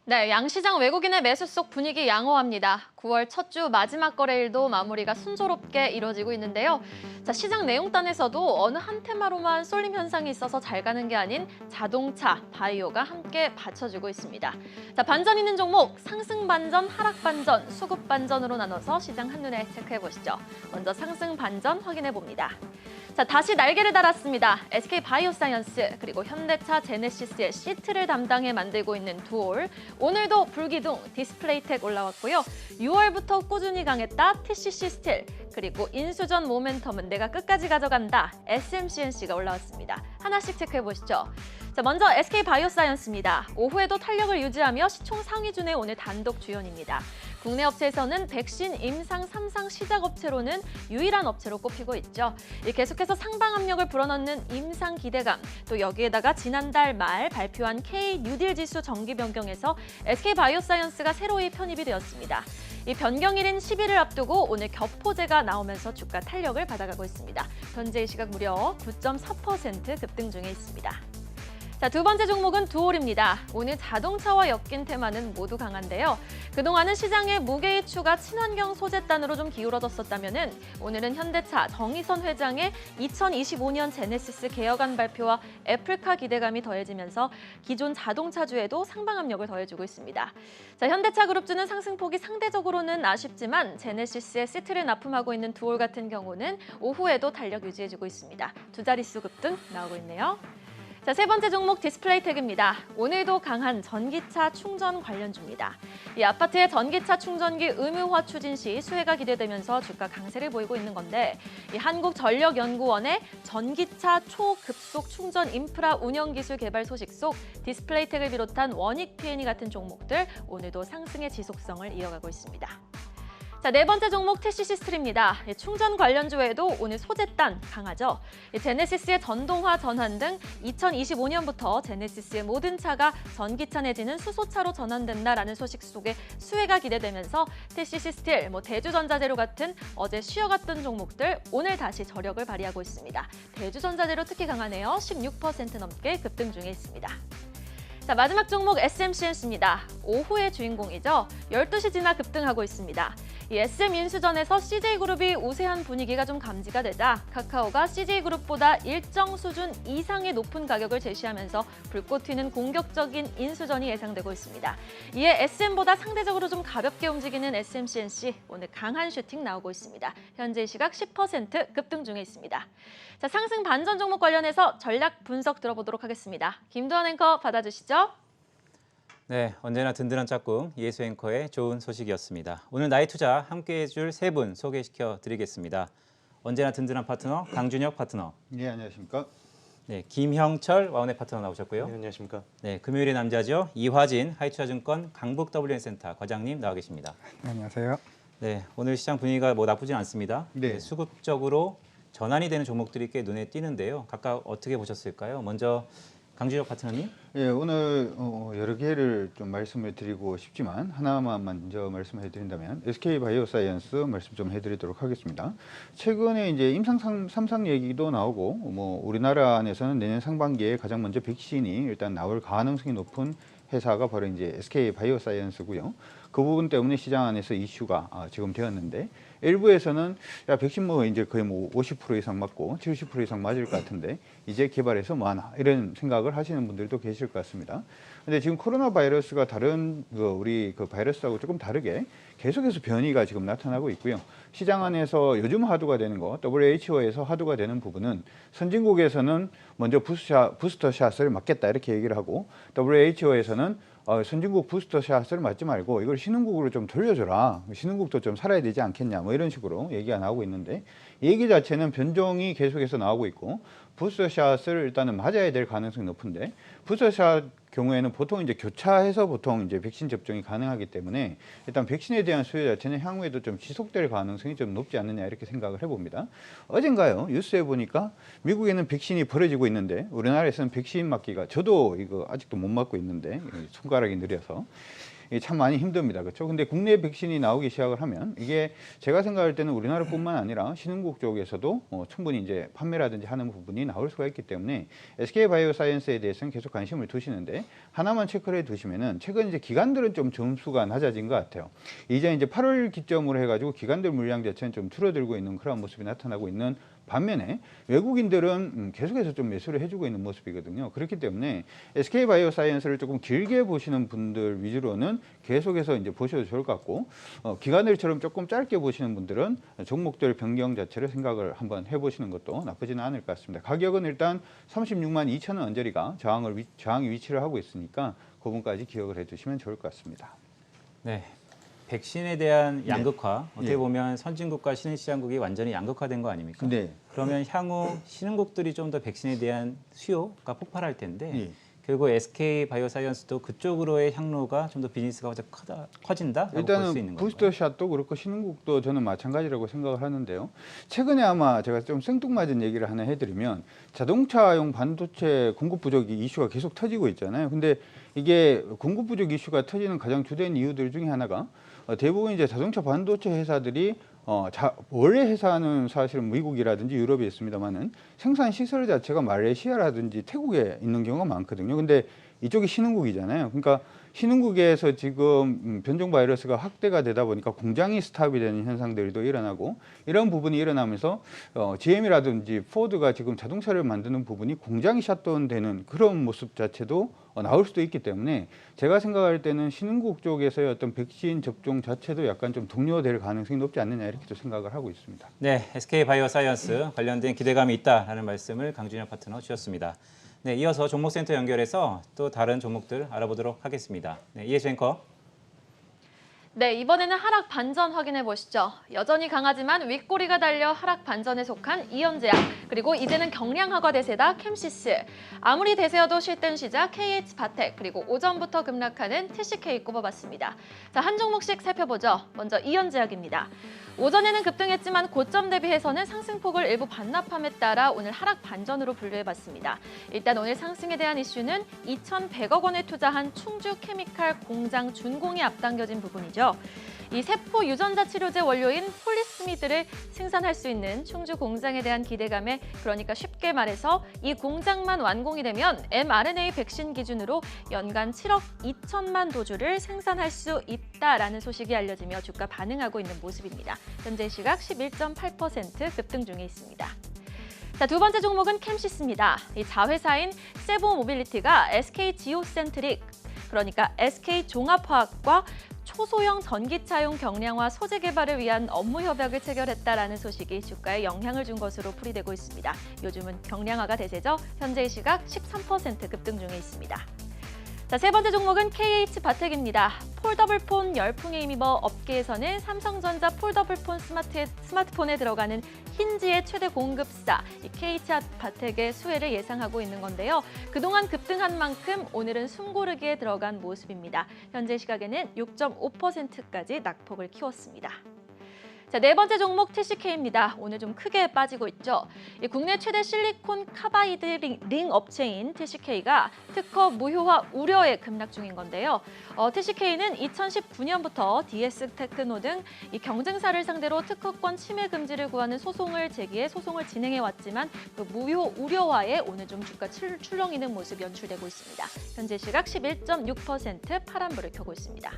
네, 양시장 외국인의 매수 속 분위기 양호합니다. 9월 첫 주 마지막 거래일도 마무리가 순조롭게 이뤄지고 있는데요. 자, 시장 내용단에서도 어느 한 테마로만 쏠림 현상이 있어서 잘 가는 게 아닌 자동차, 바이오가 함께 받쳐주고 있습니다. 자, 반전 있는 종목, 상승 반전, 하락 반전, 수급 반전으로 나눠서 시장 한눈에 체크해 보시죠. 먼저 상승 반전 확인해 봅니다. 자, 다시 날개를 달았습니다. SK 바이오사이언스 그리고 현대차 제네시스의 시트를 담당해 만들고 있는 두올. 오늘도 불기둥 디스플레이텍 올라왔고요. 6월부터 꾸준히 강했다 TCC 스틸 그리고 인수전 모멘텀은 내가 끝까지 가져간다 SMCNC가 올라왔습니다. 하나씩 체크해 보시죠. 자, 먼저 SK 바이오사이언스입니다. 오후에도 탄력을 유지하며 시총 상위준의 오늘 단독 주연입니다. 국내 업체에서는 백신 임상 3상 시작 업체로는 유일한 업체로 꼽히고 있죠. 계속해서 상방 압력을 불어넣는 임상 기대감, 또 여기에다가 지난달 말 발표한 K 뉴딜 지수 정기 변경에서 SK 바이오사이언스가 새로이 편입이 되었습니다. 이 변경일인 10일을 앞두고 오늘 격포제가 나오면서 주가 탄력을 받아가고 있습니다. 현재 이 시각 무려 9.4% 급등 중에 있습니다. 자, 두 번째 종목은 두올입니다. 오늘 자동차와 엮인 테마는 모두 강한데요. 그동안은 시장의 무게이추가 친환경 소재단으로 좀 기울어졌었다면은 오늘은 현대차 정의선 회장의 2025년 제네시스 개혁안 발표와 애플카 기대감이 더해지면서 기존 자동차주에도 상방 압력을 더해주고 있습니다. 자, 현대차 그룹주는 상승폭이 상대적으로는 아쉽지만 제네시스의 시트를 납품하고 있는 두올 같은 경우는 오후에도 탄력 유지해주고 있습니다. 두 자릿수 급등 나오고 있네요. 자, 세 번째 종목 디스플레이텍입니다. 오늘도 강한 전기차 충전 관련주입니다. 이 아파트의 전기차 충전기 의무화 추진 시 수혜가 기대되면서 주가 강세를 보이고 있는 건데 이 한국전력연구원의 전기차 초급속 충전 인프라 운영 기술 개발 소식 속 디스플레이텍을 비롯한 원익 P&E 같은 종목들 오늘도 상승의 지속성을 이어가고 있습니다. 자, 네 번째 종목 TCC 스틸입니다. 충전 관련주에도 오늘 소재단 강하죠. 제네시스의 전동화 전환 등 2025년부터 제네시스의 모든 차가 전기차 내지는 수소차로 전환된다라는 소식 속에 수혜가 기대되면서 TCC 스틸, 대주전자재료 같은 어제 쉬어갔던 종목들 오늘 다시 저력을 발휘하고 있습니다. 대주전자재료 특히 강하네요. 16% 넘게 급등 중에 있습니다. 자, 마지막 종목 SMCNC입니다. 오후의 주인공이죠. 12시 지나 급등하고 있습니다. 이 SM 인수전에서 CJ그룹이 우세한 분위기가 좀 감지가 되자 카카오가 CJ그룹보다 일정 수준 이상의 높은 가격을 제시하면서 불꽃 튀는 공격적인 인수전이 예상되고 있습니다. 이에 SM보다 상대적으로 좀 가볍게 움직이는 SMCNC 오늘 강한 슈팅 나오고 있습니다. 현재 시각 10% 급등 중에 있습니다. 자, 상승 반전 종목 관련해서 전략 분석 들어보도록 하겠습니다. 김도환 앵커 받아주시죠. 네, 언제나 든든한 짝꿍 이혜수 앵커의 좋은 소식이었습니다. 오늘 나의 투자 함께 해줄 세 분 소개시켜 드리겠습니다. 언제나 든든한 파트너 강준혁 파트너. 네, 안녕하십니까. 네, 김형철 와운의 파트너 나오셨고요. 네, 안녕하십니까. 네, 금요일의 남자죠. 이화진 하이투자증권 강북 WN센터 과장님 나와 계십니다. 네, 안녕하세요. 네, 오늘 시장 분위기가 나쁘진 않습니다. 네. 수급적으로 전환이 되는 종목들이 꽤 눈에 띄는데요. 각각 어떻게 보셨을까요? 먼저 강준혁 파트너님. 예, 오늘 여러 개를 좀 말씀을 드리고 싶지만 하나만 먼저 말씀해 드린다면 SK 바이오사이언스 말씀 좀 해드리도록 하겠습니다. 최근에 이제 임상 3상 얘기도 나오고 우리나라 안에서는 내년 상반기에 가장 먼저 백신이 일단 나올 가능성이 높은 회사가 바로 이제 SK 바이오사이언스고요. 그 부분 때문에 시장 안에서 이슈가 지금 되었는데 일부에서는 야 백신 이제 거의 50% 이상 맞고 70% 이상 맞을 것 같은데 이제 개발해서 하나 이런 생각을 하시는 분들도 계실 것 같습니다. 근데 지금 코로나 바이러스가 다른 우리 그 바이러스하고 조금 다르게 계속해서 변이가 지금 나타나고 있고요. 시장 안에서 요즘 화두가 되는 거 WHO에서 화두가 되는 부분은 선진국에서는 먼저 부스터 샷을 맞겠다 이렇게 얘기를 하고 WHO에서는 선진국 부스터 샷을 맞지 말고 이걸 신흥국으로 좀 돌려줘라. 신흥국도 좀 살아야 되지 않겠냐. 이런 식으로 얘기가 나오고 있는데 이 얘기 자체는 변종이 계속해서 나오고 있고 부스터 샷을 일단은 맞아야 될 가능성이 높은데 부스터 샷 경우에는 보통 이제 교차해서 보통 이제 백신 접종이 가능하기 때문에 일단 백신에 대한 수요 자체는 향후에도 좀 지속될 가능성이 좀 높지 않느냐 이렇게 생각을 해봅니다. 어젠가요 뉴스에 보니까 미국에는 백신이 벌어지고 있는데 우리나라에서는 백신 맞기가 저도 이거 아직도 못 맞고 있는데 손가락이 느려서 이게 참 많이 힘듭니다. 그렇죠? 근데 국내 백신이 나오기 시작을 하면 이게 제가 생각할 때는 우리나라뿐만 아니라 신흥국 쪽에서도 충분히 이제 판매라든지 하는 부분이 나올 수가 있기 때문에 SK 바이오사이언스에 대해서는 계속 관심을 두시는데 하나만 체크를 해 두시면은 최근 이제 기관들은 좀 점수가 낮아진 것 같아요. 이제 8월 기점으로 해가지고 기관들 물량 자체는 좀 줄어들고 있는 그런 모습이 나타나고 있는 반면에 외국인들은 계속해서 좀 매수를 해주고 있는 모습이거든요. 그렇기 때문에 SK 바이오사이언스를 조금 길게 보시는 분들 위주로는 계속해서 이제 보셔도 좋을 것 같고 기관들처럼 조금 짧게 보시는 분들은 종목들 변경 자체를 생각을 한번 해보시는 것도 나쁘지는 않을 것 같습니다. 가격은 일단 36만 2천 원 언저리가 저항이 위치를 하고 있으니까 그 부분까지 기억을 해두시면 좋을 것 같습니다. 네. 백신에 대한 양극화, 어떻게 네. 보면 선진국과 신흥시장국이 완전히 양극화된 거 아닙니까? 네. 그러면 향후 신흥국들이 좀 더 백신에 대한 수요가 폭발할 텐데 네. 결국 SK 바이오사이언스도 그쪽으로의 향로가 좀 더 비즈니스가 커진다라고 볼 수 일단은 있는 건가요? 부스터샷도 그렇고 신흥국도 저는 마찬가지라고 생각을 하는데요. 최근에 아마 제가 좀 생뚱맞은 얘기를 하나 해드리면 자동차용 반도체 공급 부족 이슈가 계속 터지고 있잖아요. 근데 이게 공급 부족 이슈가 터지는 가장 주된 이유들 중에 하나가 대부분 이제 자동차 반도체 회사들이 원래 회사는 사실은 미국이라든지 유럽에 있습니다만은 생산 시설 자체가 말레이시아라든지 태국에 있는 경우가 많거든요. 근데 이쪽이 신흥국이잖아요. 그러니까 신흥국에서 지금 변종 바이러스가 확대가 되다 보니까 공장이 스탑이 되는 현상들도 일어나고 이런 부분이 일어나면서 GM이라든지 포드가 지금 자동차를 만드는 부분이 공장이 샷다운되는 그런 모습 자체도 나올 수도 있기 때문에 제가 생각할 때는 신흥국 쪽에서의 어떤 백신 접종 자체도 약간 좀 동료될 가능성이 높지 않느냐 이렇게 또 생각을 하고 있습니다. 네, SK 바이오사이언스 관련된 기대감이 있다라는 말씀을 강준혁 파트너 주셨습니다. 네, 이어서 종목센터 연결해서 또 다른 종목들 알아보도록 하겠습니다. 네, 이해수 앵커. 네, 이번에는 하락 반전 확인해 보시죠. 여전히 강하지만 윗꼬리가 달려 하락 반전에 속한 이연제약, 그리고 이제는 경량화가 대세다 캠시스. 아무리 대세여도 쉴 땐 쉬자 KH바텍, 그리고 오전부터 급락하는 TCK 꼽아봤습니다. 자, 한 종목씩 살펴보죠. 먼저 이연제약입니다. 오전에는 급등했지만 고점 대비해서는 상승폭을 일부 반납함에 따라 오늘 하락 반전으로 분류해봤습니다. 일단 오늘 상승에 대한 이슈는 2,100억 원을 투자한 충주 케미칼 공장 준공이 앞당겨진 부분이죠. 이 세포 유전자 치료제 원료인 폴리스미드를 생산할 수 있는 충주 공장에 대한 기대감에, 그러니까 쉽게 말해서 이 공장만 완공이 되면 mRNA 백신 기준으로 연간 7억 2천만 도주를 생산할 수 있다라는 소식이 알려지며 주가 반응하고 있는 모습입니다. 현재 시각 11.8% 급등 중에 있습니다. 자, 두 번째 종목은 캠시스입니다. 이 자회사인 세보모빌리티가 SK 지오센트릭, 그러니까 SK 종합화학과 초소형 전기차용 경량화 소재 개발을 위한 업무 협약을 체결했다라는 소식이 주가에 영향을 준 것으로 풀이되고 있습니다. 요즘은 경량화가 대세죠. 현재 시각 13% 급등 중에 있습니다. 자, 세 번째 종목은 KH바텍입니다. 폴더블폰 열풍에 힘입어 업계에서는 삼성전자 폴더블폰 스마트폰에 들어가는 힌지의 최대 공급사 KH바텍의 수혜를 예상하고 있는 건데요. 그동안 급등한 만큼 오늘은 숨고르기에 들어간 모습입니다. 현재 시각에는 6.5%까지 낙폭을 키웠습니다. 자, 네 번째 종목 TCK입니다. 오늘 좀 크게 빠지고 있죠. 국내 최대 실리콘 카바이드 링 업체인 TCK가 특허 무효화 우려에 급락 중인 건데요. TCK는 2019년부터 DS테크노 등 이 경쟁사를 상대로 특허권 침해 금지를 구하는 소송을 제기해 소송을 진행해 왔지만 그 무효 우려화에 오늘 좀 주가 출렁이는 모습 연출되고 있습니다. 현재 시각 11.6% 파란불을 켜고 있습니다.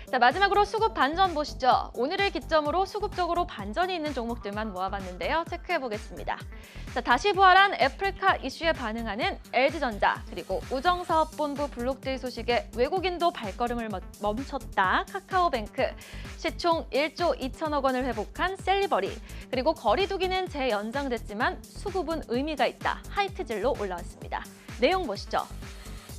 자, 마지막으로 수급 반전 보시죠. 오늘을 기점으로 수급적으로 반전이 있는 종목들만 모아봤는데요. 체크해보겠습니다. 자, 다시 부활한 애플카 이슈에 반응하는 LG전자, 그리고 우정사업본부 블록데이 소식에 외국인도 발걸음을 멈췄다 카카오뱅크, 시총 1조 2천억 원을 회복한 셀리버리, 그리고 거리두기는 재연장됐지만 수급은 의미가 있다 하이트젤로 올라왔습니다. 내용 보시죠.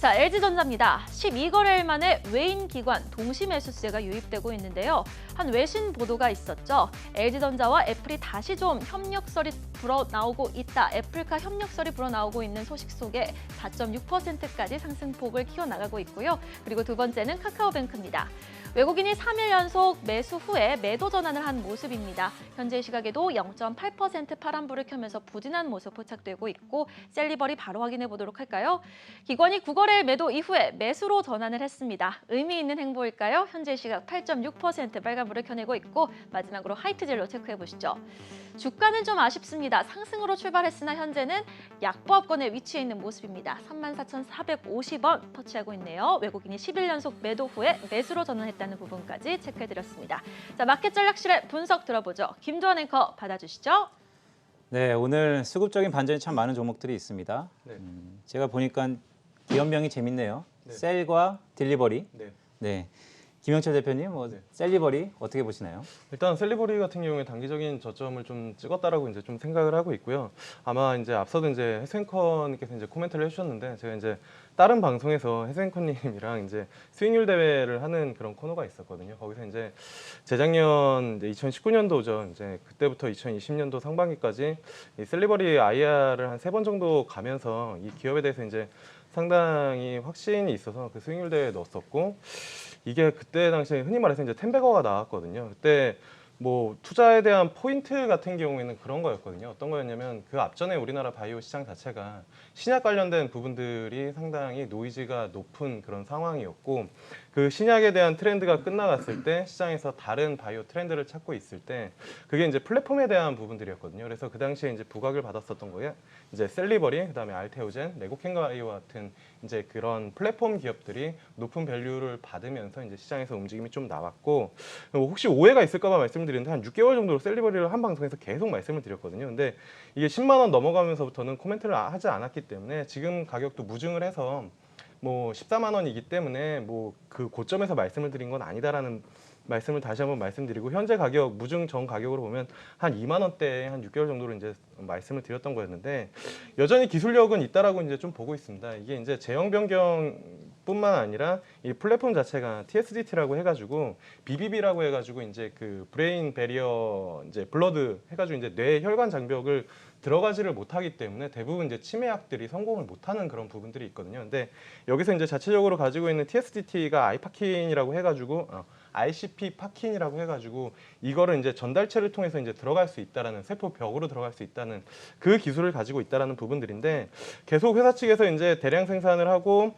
자, LG전자입니다. 12거래일 만에 외인 기관 동시 매수세가 유입되고 있는데요. 한 외신 보도가 있었죠. LG전자와 애플이 다시 좀 협력설이 불어나오고 있다. 애플카 협력설이 불어나오고 있는 소식 속에 4.6%까지 상승폭을 키워나가고 있고요. 그리고 두 번째는 카카오뱅크입니다. 외국인이 3일 연속 매수 후에 매도 전환을 한 모습입니다. 현재 시각에도 0.8% 파란불을 켜면서 부진한 모습 포착되고 있고 셀리버리 바로 확인해 보도록 할까요? 기관이 9거래일 매도 이후에 매수로 전환을 했습니다. 의미 있는 행보일까요? 현재 시각 8.6% 빨간불을 켜내고 있고 마지막으로 하이트젤로 체크해 보시죠. 주가는 좀 아쉽습니다. 상승으로 출발했으나 현재는 약보합권에 위치해 있는 모습입니다. 34,450원 터치하고 있네요. 외국인이 10일 연속 매도 후에 매수로 전환했다는 부분까지 체크해드렸습니다. 자, 마켓 전략실의 분석 들어보죠. 김도환 앵커 받아주시죠. 네, 오늘 수급적인 반전이 참 많은 종목들이 있습니다. 네. 제가 보니까 기업명이 재밌네요. 네. 셀과 딜리버리. 네. 네. 김영철 대표님, 네. 셀리버리 어떻게 보시나요? 일단 셀리버리 같은 경우에 단기적인 저점을 좀 찍었다라고 이제 좀 생각을 하고 있고요. 아마 이제 앞서도 이제 해수앵커님께서 이제 코멘트를 해주셨는데 제가 이제 다른 방송에서 해수앵커님이랑 이제 수익률 대회를 하는 그런 코너가 있었거든요. 거기서 이제 재작년 이제 2019년도죠. 이제 그때부터 2020년도 상반기까지 이 셀리버리 IR을 한 3번 정도 가면서 이 기업에 대해서 이제 상당히 확신이 있어서 그 수익률 대회에 넣었었고. 이게 그때 당시에 흔히 말해서 이제 텐베거가 나왔거든요. 그때 뭐 투자에 대한 포인트 같은 경우에는 그런 거였거든요. 어떤 거였냐면 그 앞전에 우리나라 바이오 시장 자체가 신약 관련된 부분들이 상당히 노이즈가 높은 그런 상황이었고 그 신약에 대한 트렌드가 끝나갔을 때 시장에서 다른 바이오 트렌드를 찾고 있을 때 그게 이제 플랫폼에 대한 부분들이었거든요. 그래서 그 당시에 이제 부각을 받았었던 거예요. 이제 셀리버리, 그다음에 알테오젠, 레고캔바이오 같은 이제 그런 플랫폼 기업들이 높은 밸류를 받으면서 이제 시장에서 움직임이 좀 나왔고 혹시 오해가 있을까봐 말씀드리는데 한 6개월 정도로 셀리버리를 한 방송에서 계속 말씀을 드렸거든요. 근데 이게 10만 원 넘어가면서부터는 코멘트를 하지 않았기 때문에 지금 가격도 무증을 해서 뭐 14만 원이기 때문에 뭐 그 고점에서 말씀을 드린 건 아니다라는 말씀을 다시 한번 말씀드리고 현재 가격 무증 전 가격으로 보면 한 2만 원대에 한 6개월 정도로 이제 말씀을 드렸던 거였는데 여전히 기술력은 있다라고 이제 좀 보고 있습니다. 이게 이제 제형 변경뿐만 아니라 이 플랫폼 자체가 TSDT라고 해가지고 BBB라고 해가지고 이제 그 브레인 베리어 이제 블러드 해가지고 이제 뇌 혈관 장벽을 들어가지를 못하기 때문에 대부분 이제 치매약들이 성공을 못하는 그런 부분들이 있거든요. 근데 여기서 이제 자체적으로 가지고 있는 TSDT가 아이파킨이라고 해가지고 ICP 파킨이라고 해가지고 이거를 이제 전달체를 통해서 이제 들어갈 수 있다라는 세포 벽으로 들어갈 수 있다는 그 기술을 가지고 있다라는 부분들인데 계속 회사 측에서 이제 대량 생산을 하고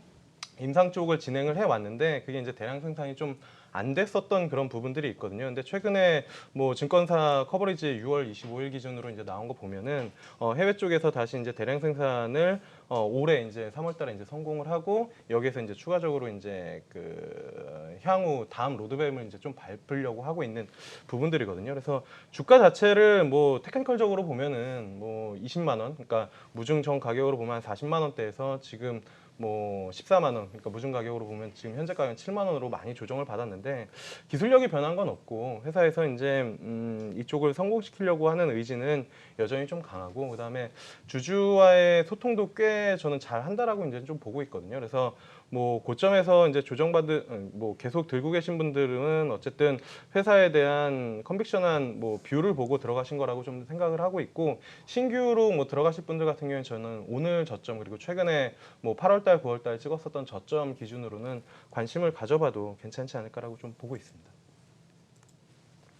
임상 쪽을 진행을 해 왔는데 그게 이제 대량 생산이 좀 안 됐었던 그런 부분들이 있거든요. 근데 최근에 뭐 증권사 커버리지 6월 25일 기준으로 이제 나온 거 보면은 해외 쪽에서 다시 이제 대량 생산을 올해 이제 3월달에 이제 성공을 하고 여기에서 이제 추가적으로 이제 그 향후 다음 로드맵을 이제 좀 밟으려고 하고 있는 부분들이거든요. 그래서 주가 자체를 뭐 테크니컬적으로 보면은 뭐 20만 원, 그러니까 무증 전 가격으로 보면 한 40만 원대에서 지금 뭐 14만 원, 그러니까 무증 가격으로 보면 지금 현재 가격은 7만 원으로 많이 조정을 받았는데 기술력이 변한 건 없고 회사에서 이제 이쪽을 성공시키려고 하는 의지는 여전히 좀 강하고 그다음에 주주와의 소통도 꽤 저는 잘 한다라고 이제 좀 보고 있거든요. 그래서 뭐 고점에서 이제 조정받은 뭐 계속 들고 계신 분들은 어쨌든 회사에 대한 컨빅션한 뭐 뷰를 보고 들어가신 거라고 좀 생각을 하고 있고 신규로 뭐 들어가실 분들 같은 경우는 저는 오늘 저점 그리고 최근에 뭐 8월달, 9월달 찍었었던 저점 기준으로는 관심을 가져봐도 괜찮지 않을까라고 좀 보고 있습니다.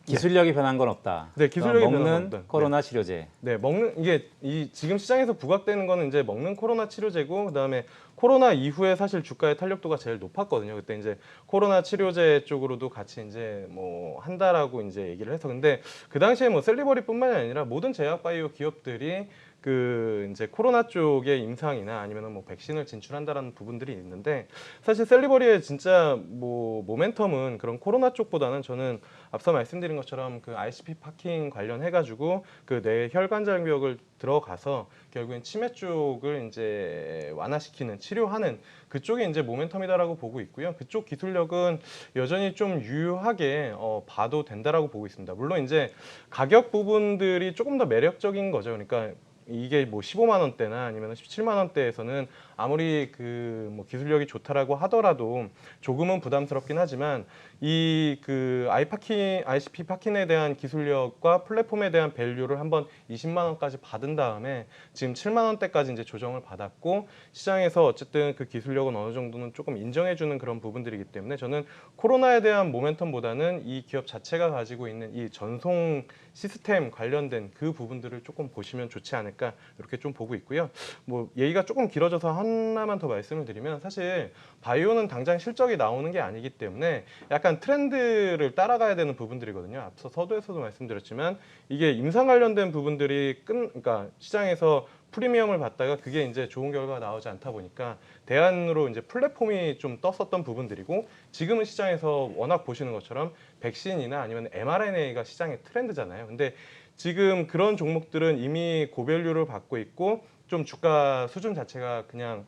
기술력이 변한 건 없다. 네, 기술력이 변한 건 먹는 없다. 코로나 치료제. 네, 먹는 이게 이 지금 시장에서 부각되는 거는 이제 먹는 코로나 치료제고 그다음에 코로나 이후에 사실 주가의 탄력도가 제일 높았거든요. 그때 이제 코로나 치료제 쪽으로도 같이 이제 뭐 한다라고 이제 얘기를 해서 근데 그 당시에 뭐 셀리버리뿐만이 아니라 모든 제약 바이오 기업들이 그 이제 코로나 쪽의 임상이나 아니면은 뭐 백신을 진출한다라는 부분들이 있는데 사실 셀리버리의 진짜 뭐 모멘텀은 그런 코로나 쪽보다는 저는 앞서 말씀드린 것처럼 그 ICP 파킹 관련해 가지고 그 뇌 혈관 장벽을 들어가서 결국엔 치매 쪽을 이제 완화시키는 치료하는 그쪽이 이제 모멘텀이다라고 보고 있고요. 그쪽 기술력은 여전히 좀 유효하게 봐도 된다라고 보고 있습니다. 물론 이제 가격 부분들이 조금 더 매력적인 거죠. 그러니까 이게 뭐 15만 원대나 아니면 17만 원대에서는 아무리 그 뭐 기술력이 좋다라고 하더라도 조금은 부담스럽긴 하지만 이 그 ICP 파킨에 대한 기술력과 플랫폼에 대한 밸류를 한번 20만 원까지 받은 다음에 지금 7만 원대까지 이제 조정을 받았고 시장에서 어쨌든 그 기술력은 어느 정도는 조금 인정해주는 그런 부분들이기 때문에 저는 코로나에 대한 모멘텀보다는 이 기업 자체가 가지고 있는 이 전송 시스템 관련된 그 부분들을 조금 보시면 좋지 않을까 이렇게 좀 보고 있고요. 뭐 얘기가 조금 길어져서 하나만 더 말씀을 드리면 사실 바이오는 당장 실적이 나오는 게 아니기 때문에 약간 트렌드를 따라가야 되는 부분들이거든요. 앞서 서두에서도 말씀드렸지만 이게 임상 관련된 부분들이 그러니까 시장에서 프리미엄을 받다가 그게 이제 좋은 결과가 나오지 않다 보니까 대안으로 이제 플랫폼이 좀 떴었던 부분들이고 지금은 시장에서 워낙 보시는 것처럼 백신이나 아니면 mRNA가 시장의 트렌드잖아요. 근데 지금 그런 종목들은 이미 고밸류를 받고 있고 좀 주가 수준 자체가 그냥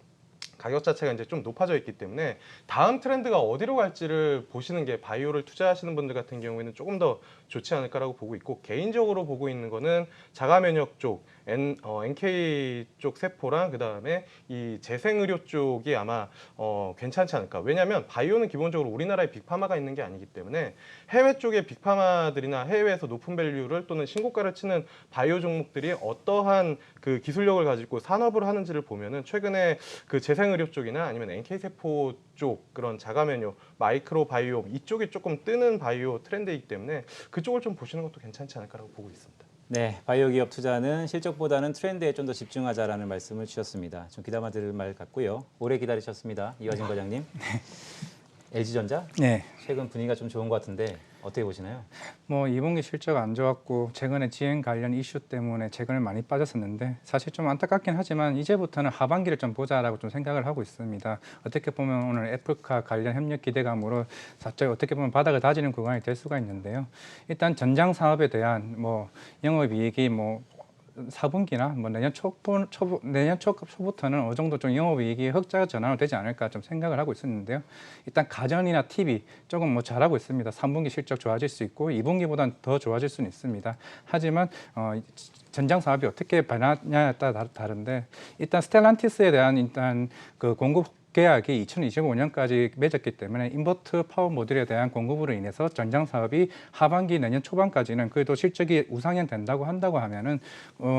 가격 자체가 이제 좀 높아져 있기 때문에 다음 트렌드가 어디로 갈지를 보시는 게 바이오를 투자하시는 분들 같은 경우에는 조금 더 좋지 않을까라고 보고 있고 개인적으로 보고 있는 거는 자가 면역 쪽, NK 쪽 세포랑 그 다음에 이 재생의료 쪽이 아마 괜찮지 않을까. 왜냐하면 바이오는 기본적으로 우리나라에 빅파마가 있는 게 아니기 때문에 해외 쪽의 빅파마들이나 해외에서 높은 밸류를 또는 신고가를 치는 바이오 종목들이 어떠한 그 기술력을 가지고 산업을 하는지를 보면은 최근에 그 재생의료 쪽이나 아니면 NK 세포 쪽 그런 자가 면역, 마이크로 바이오 이쪽이 조금 뜨는 바이오 트렌드이기 때문에 그쪽을 좀 보시는 것도 괜찮지 않을까라고 보고 있습니다. 네, 바이오 기업 투자는 실적보다는 트렌드에 좀 더 집중하자라는 말씀을 주셨습니다. 좀 귀담아 들을 말 같고요. 오래 기다리셨습니다. 이화진 과장님. LG전자? 네. 최근 분위기가 좀 좋은 것 같은데 어떻게 보시나요? 뭐 2분기 실적 안 좋았고 최근에 지행 관련 이슈 때문에 최근에 많이 빠졌었는데 사실 좀 안타깝긴 하지만 이제부터는 하반기를 좀 보자라고 좀 생각을 하고 있습니다. 어떻게 보면 오늘 애플카 관련 협력 기대감으로 살짝 어떻게 보면 바닥을 다지는 구간이 될 수가 있는데요. 일단 전장 사업에 대한 뭐 영업이익이 뭐 4분기나 뭐 내년 초부터는 어느 정도 좀 영업이익이 흑자 전환이 되지 않을까 좀 생각을 하고 있었는데요. 일단 가전이나 TV 조금 뭐 잘하고 있습니다. 3분기 실적 좋아질 수 있고 2분기보다는 더 좋아질 수는 있습니다. 하지만 전장 사업이 어떻게 변하냐에 따라 다른데 일단 스텔란티스에 대한 일단 그 공급 계약이 2025년까지 맺었기 때문에 인버터 파워 모듈에 대한 공급으로 인해서 전장 사업이 하반기 내년 초반까지는 그래도 실적이 우상향 된다고 한다고 하면은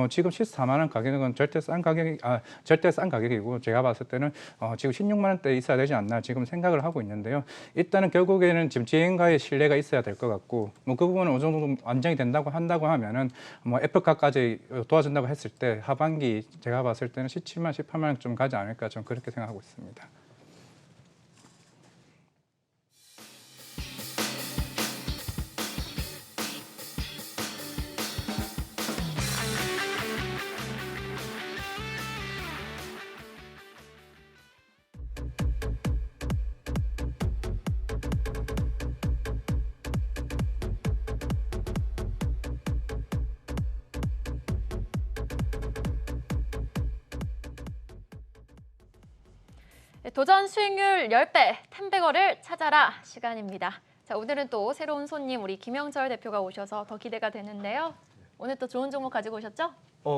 지금 14만 원 가격은 절대 싼 가격이고 제가 봤을 때는 지금 16만 원대에 있어야 되지 않나 지금 생각을 하고 있는데요. 일단은 결국에는 지금 지행가의 신뢰가 있어야 될 것 같고 뭐 그 부분은 어느 정도 안정이 된다고 한다고 하면은 뭐 애플카까지 도와준다고 했을 때 하반기 제가 봤을 때는 17만 18만 원 좀 가지 않을까 좀 그렇게 생각하고 있습니다. 도전 수익률 10배, 템베거를 찾아라 시간입니다. 자, 오늘은 또 새로운 손님 우리 김영철 대표가 오셔서 더 기대가 되는데요. 오늘 또 좋은 종목 가지고 오셨죠?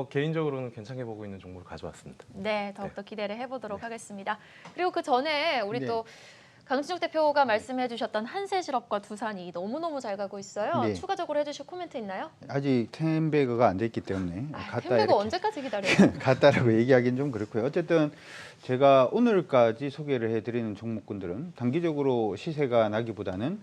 개인적으로는 괜찮게 보고 있는 종목을 가져왔습니다. 네, 더욱더 기대를 해보도록 하겠습니다. 그리고 그 전에 우리 네. 또 강진욱 대표가 말씀해 주셨던 한세실업과 두산이 너무너무 잘 가고 있어요. 네. 추가적으로 해주실 코멘트 있나요? 아직 템베거가 안 됐기 때문에 갔다 템베거 이렇게 언제까지 기다려요? 갔다라고 얘기하기는 좀 그렇고요. 어쨌든 제가 오늘까지 소개를 해드리는 종목군들은 단기적으로 시세가 나기보다는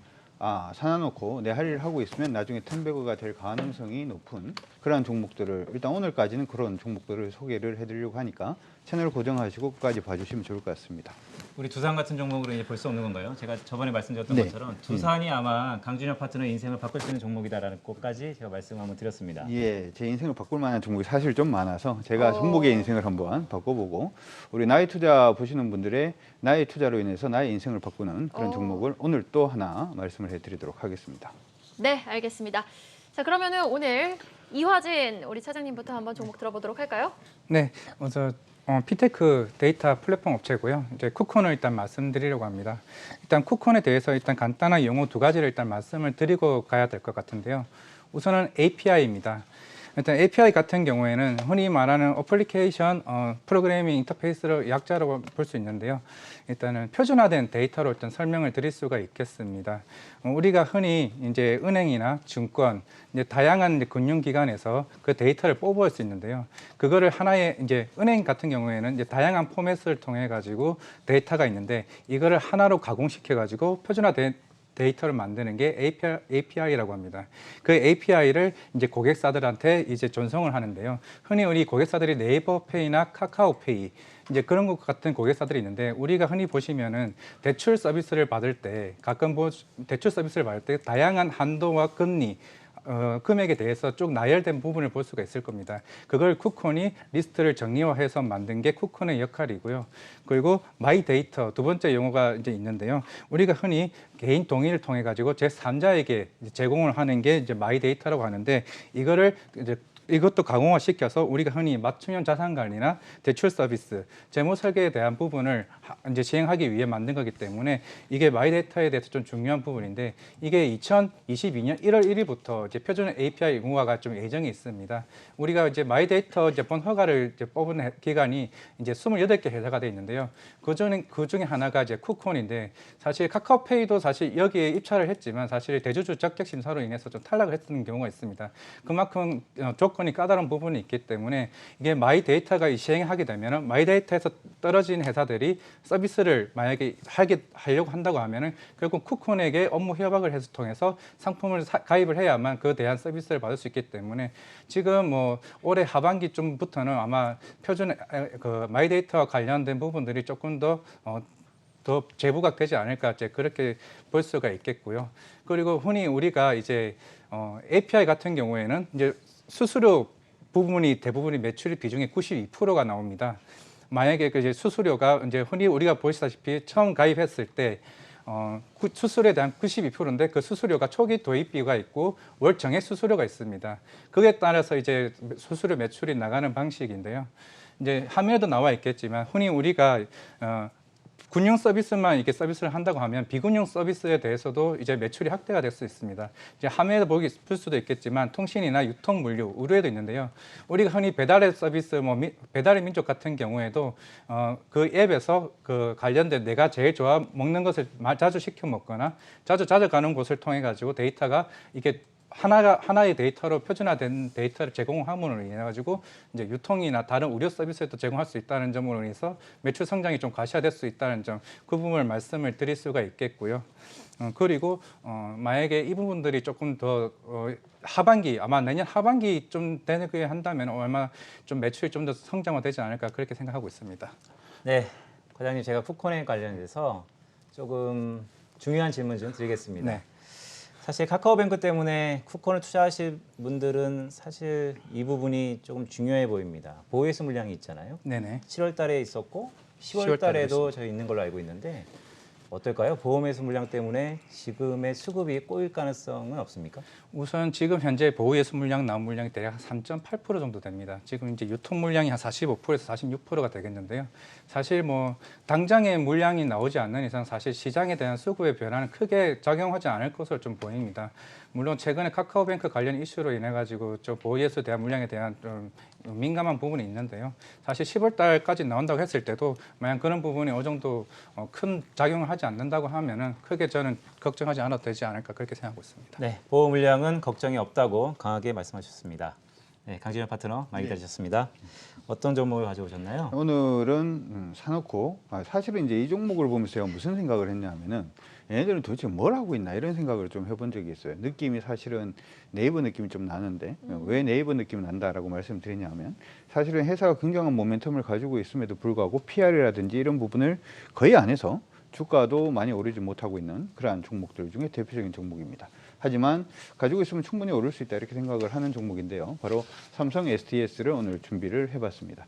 사놔놓고 내 할 일 하고 있으면 나중에 템베거가 될 가능성이 높은 그런 종목들을 일단 오늘까지는 그런 종목들을 소개를 해드리려고 하니까 채널 고정하시고 끝까지 봐주시면 좋을 것 같습니다. 우리 두산 같은 종목으로 이제 볼 수 없는 건가요? 제가 저번에 말씀드렸던 네. 것처럼 두산이 아마 강준혁 파트너의 인생을 바꿀 수 있는 종목이다라는 것까지 제가 말씀 한번 드렸습니다. 예, 제 인생을 바꿀 만한 종목이 사실 좀 많아서 제가 종목의 인생을 한번 바꿔보고 우리 나이 투자 보시는 분들의 나의 투자로 인해서 나의 인생을 바꾸는 그런 종목을 오늘 또 하나 말씀을 해드리도록 하겠습니다. 네, 알겠습니다. 자, 그러면은 오늘 이화진 우리 차장님부터 한번 종목 들어보도록 할까요? 네, 먼저 피테크 데이터 플랫폼 업체고요. 이제 쿠콘을 일단 말씀드리려고 합니다. 일단 쿠콘에 대해서 일단 간단한 용어 두 가지를 일단 말씀을 드리고 가야 될 것 같은데요. 우선은 API입니다. 일단 API 같은 경우에는 흔히 말하는 어플리케이션 프로그래밍 인터페이스를 약자로 볼 수 있는데요. 일단은 표준화된 데이터로 일단 설명을 드릴 수가 있겠습니다. 우리가 흔히 이제 은행이나 증권, 이제 다양한 이제 금융기관에서 그 데이터를 뽑아올 수 있는데요. 그거를 하나의 이제 은행 같은 경우에는 이제 다양한 포맷을 통해 가지고 데이터가 있는데 이거를 하나로 가공시켜 가지고 표준화된 데이터를 만드는 게 API라고 합니다. 그 API를 이제 고객사들한테 이제 전송을 하는데요. 흔히 우리 고객사들이 네이버페이나 카카오페이 이제 그런 것 같은 고객사들이 있는데 우리가 흔히 보시면은 대출 서비스를 받을 때 가끔 대출 서비스를 받을 때 다양한 한도와 금리 금액에 대해서 쭉 나열된 부분을 볼 수가 있을 겁니다. 그걸 쿠콘이 리스트를 정리화해서 만든 게 쿠콘의 역할이고요. 그리고 마이 데이터 두 번째 용어가 이제 있는데요. 우리가 흔히 개인 동의를 통해 가지고 제3자에게 제공을 하는 게 이제 마이 데이터라고 하는데 이거를 이제 이것도 강화화 시켜서 우리가 흔히 맞춤형 자산 관리나 대출 서비스, 재무 설계에 대한 부분을 이제 시행하기 위해 만든 거기 때문에 이게 마이데이터에 대해서 좀 중요한 부분인데 이게 2022년 1월 1일부터 이제 표준 API 의무화가 좀 예정이 있습니다. 우리가 이제 마이데이터 이제 본 허가를 이제 뽑은 기관이 이제 28개 회사가 돼 있는데요. 그 중에 하나가 이제 쿠콘인데 사실 카카오페이도 사실 여기에 입찰을 했지만 사실 대주주 적격 심사로 인해서 좀 탈락을 했던 경우가 있습니다. 그만큼 조건이 까다로운 부분이 있기 때문에 이게 마이데이터가 시행하게 되면은 마이데이터에서 떨어진 회사들이 서비스를 만약에 하려고 한다고 하면은 결국 쿠콘에게 업무 협약을 해서 통해서 상품을 가입을 해야만 그 대한 서비스를 받을 수 있기 때문에 지금 뭐 올해 하반기 쯤부터는 아마 표준 그 마이데이터와 관련된 부분들이 조금 더 재부각 되지 않을까 이제 그렇게 볼 수가 있겠고요. 그리고 흔히 우리가 이제 API 같은 경우에는 이제 수수료 부분이 대부분이 매출 비중의 92%가 나옵니다. 만약에 그 이제 수수료가 이제 흔히 우리가 보시다시피 처음 가입했을 때 수수료에 대한 92%인데 그 수수료가 초기 도입비가 있고 월 정액 수수료가 있습니다. 그에 따라서 이제 수수료 매출이 나가는 방식인데요. 이제 화면에도 나와 있겠지만 흔히 우리가 군용 서비스만 이렇게 서비스를 한다고 하면 비군용 서비스에 대해서도 이제 매출이 확대가 될 수 있습니다. 이제 화면에도 볼 수도 있겠지만 통신이나 유통 물류, 의료에도 있는데요. 우리가 흔히 배달의 서비스, 배달의 민족 같은 경우에도 그 앱에서 그 관련된 내가 제일 좋아 먹는 것을 자주 시켜 먹거나 자주 가는 곳을 통해 가지고 데이터가 이게 하나의 데이터로 표준화된 데이터를 제공함으로 인해 가지고 이제 유통이나 다른 의료 서비스에도 제공할 수 있다는 점으로 인해서 매출 성장이 좀 가시화될 수 있다는 점, 그 부분을 말씀을 드릴 수가 있겠고요. 그리고 만약에 이 부분들이 조금 더 하반기 아마 내년 하반기 좀 되게 한다면 아마 좀 매출이 좀 더 성장화되지 않을까 그렇게 생각하고 있습니다. 네, 과장님 제가 쿠콘에 관련해서 조금 중요한 질문 좀 드리겠습니다. 네. 사실 카카오뱅크 때문에 쿠폰을 투자하실 분들은 사실 이 부분이 조금 중요해 보입니다. 보호예수 물량이 있잖아요. 네네. 7월 달에 있었고 10월 10월 달에도 달에도 저희 있는 걸로 알고 있는데 어떨까요? 보호매수 물량 때문에 지금의 수급이 꼬일 가능성은 없습니까? 우선 지금 현재 보호예수 물량, 나온 물량이 대략 3.8% 정도 됩니다. 지금 이제 유통 물량이 한 45%에서 46%가 되겠는데요. 사실 뭐 당장의 물량이 나오지 않는 이상 사실 시장에 대한 수급의 변화는 크게 작용하지 않을 것으로 좀 보입니다. 물론 최근에 카카오뱅크 관련 이슈로 인해 가지고 좀 보호예수에 대한 물량에 대한 좀 민감한 부분이 있는데요. 사실 10월 달까지 나온다고 했을 때도 만약 그런 부분이 어느 정도 큰 작용을 하지 않는다고 하면은 크게 저는 걱정하지 않아도 되지 않을까 그렇게 생각하고 있습니다. 네, 보호 물량은 걱정이 없다고 강하게 말씀하셨습니다. 네, 강진영 파트너 많이 기다리셨습니다. 어떤 종목을 가져오셨나요? 오늘은 사놓고 사실은 이제 이 종목을 보면서 제가 무슨 생각을 했냐면은 얘네들은 도대체 뭘 하고 있나 이런 생각을 좀 해본 적이 있어요. 느낌이 사실은 네이버 느낌이 좀 나는데 왜 네이버 느낌이 난다라고 말씀드리냐면 사실은 회사가 굉장한 모멘텀을 가지고 있음에도 불구하고 PR이라든지 이런 부분을 거의 안 해서 주가도 많이 오르지 못하고 있는 그러한 종목들 중에 대표적인 종목입니다. 하지만 가지고 있으면 충분히 오를 수 있다 이렇게 생각을 하는 종목인데요. 바로 삼성 SDS를 오늘 준비를 해봤습니다.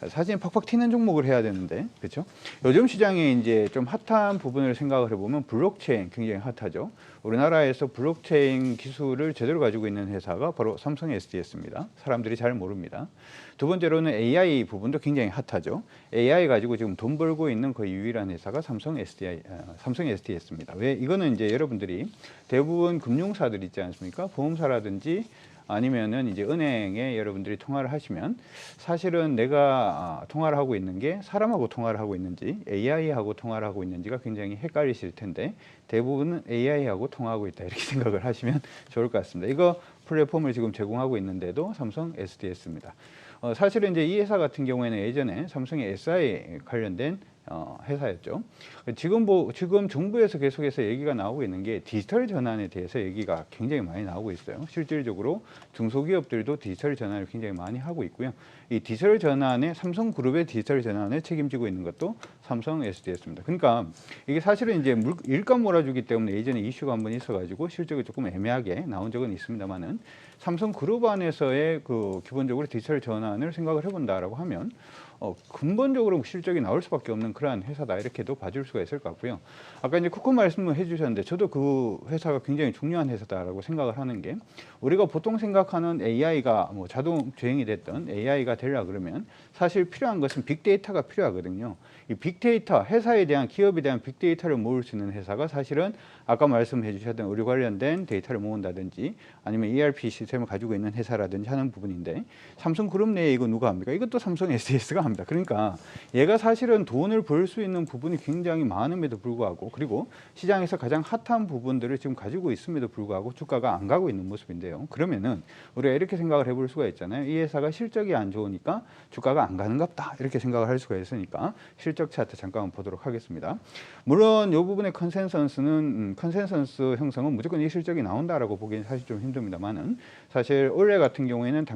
사진 팍팍 튀는 종목을 해야 되는데, 그렇죠? 요즘 시장에 이제 좀 핫한 부분을 생각을 해보면 블록체인 굉장히 핫하죠. 우리나라에서 블록체인 기술을 제대로 가지고 있는 회사가 바로 삼성 SDS입니다. 사람들이 잘 모릅니다. 두 번째로는 AI 부분도 굉장히 핫하죠. AI 가지고 지금 돈 벌고 있는 거의 유일한 회사가 삼성 SDS입니다. 왜? 이거는 이제 여러분들이 대부분 금융사들 있지 않습니까? 보험사라든지 아니면은 이제 은행에 여러분들이 통화를 하시면 사실은 내가 통화를 하고 있는 게 사람하고 통화를 하고 있는지 AI하고 통화를 하고 있는지가 굉장히 헷갈리실 텐데 대부분은 AI하고 통화하고 있다 이렇게 생각을 하시면 좋을 것 같습니다. 이거 플랫폼을 지금 제공하고 있는데도 삼성 SDS입니다. 사실은 이제 이 회사 같은 경우에는 예전에 삼성의 SI 관련된 회사였죠. 지금 정부에서 계속해서 얘기가 나오고 있는 게 디지털 전환에 대해서 얘기가 굉장히 많이 나오고 있어요. 실질적으로 중소기업들도 디지털 전환을 굉장히 많이 하고 있고요. 이 디지털 전환에 삼성그룹의 디지털 전환을 책임지고 있는 것도 삼성 SDS입니다. 그러니까 이게 사실은 이제 일감 몰아주기 때문에 예전에 이슈가 한번 있어가지고 실적이 조금 애매하게 나온 적은 있습니다만은 삼성그룹 안에서의 그 기본적으로 디지털 전환을 생각을 해본다라고 하면 근본적으로 실적이 나올 수밖에 없는 그러한 회사다 이렇게도 봐줄 수가 있을 것 같고요. 아까 이제 쿠폰 말씀을 해주셨는데 저도 그 회사가 굉장히 중요한 회사다라고 생각을 하는 게 우리가 보통 생각하는 AI가 뭐 자동 주행이 됐던 AI가 되려 그러면 사실 필요한 것은 빅데이터가 필요하거든요. 이 빅데이터 회사에 대한 기업에 대한 빅데이터를 모을 수 있는 회사가 사실은 아까 말씀해 주셨던 의료 관련된 데이터를 모은다든지 아니면 ERP 시스템을 가지고 있는 회사라든지 하는 부분인데 삼성그룹 내에 이거 누가 합니까? 이것도 삼성 SDS가 합니다. 그러니까 얘가 사실은 돈을 벌 수 있는 부분이 굉장히 많음에도 불구하고 그리고 시장에서 가장 핫한 부분들을 지금 가지고 있음에도 불구하고 주가가 안 가고 있는 모습인데요. 그러면은 우리가 이렇게 생각을 해볼 수가 있잖아요. 이 회사가 실적이 안 좋으니까 주가가 안 가는갑다 이렇게 생각을 할 수가 있으니까 실적 차트 잠깐 보도록 하겠습니다. 물론 이 부분의 컨센서스 형성은 무조건 이 실적이 나온다라고 보기엔 사실 좀 힘듭니다만은 사실 올해 같은 경우에는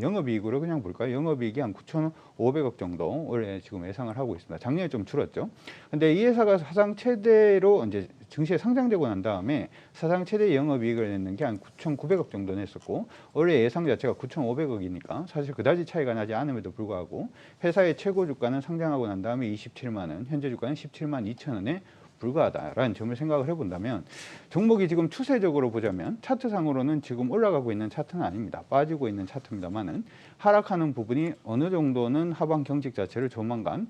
영업이익으로 그냥 볼까요? 영업이익이 한 9,500억 정도 올해 지금 예상을 하고 있습니다. 작년에 좀 줄었죠. 근데 이 회사가 사상 최대로 이제 증시에 상장되고 난 다음에 사상 최대 영업이익을 냈는 게 한 9,900억 정도 냈었고 올해 예상 자체가 9,500억이니까 사실 그다지 차이가 나지 않음에도 불구하고 회사의 최고 주가는 상장하고 난 다음에 27만 원, 현재 주가는 17만 2천 원에 불과하다라는 점을 생각을 해본다면 종목이 지금 추세적으로 보자면 차트상으로는 지금 올라가고 있는 차트는 아닙니다. 빠지고 있는 차트입니다만은 하락하는 부분이 어느 정도는 하방 경직 자체를 조만간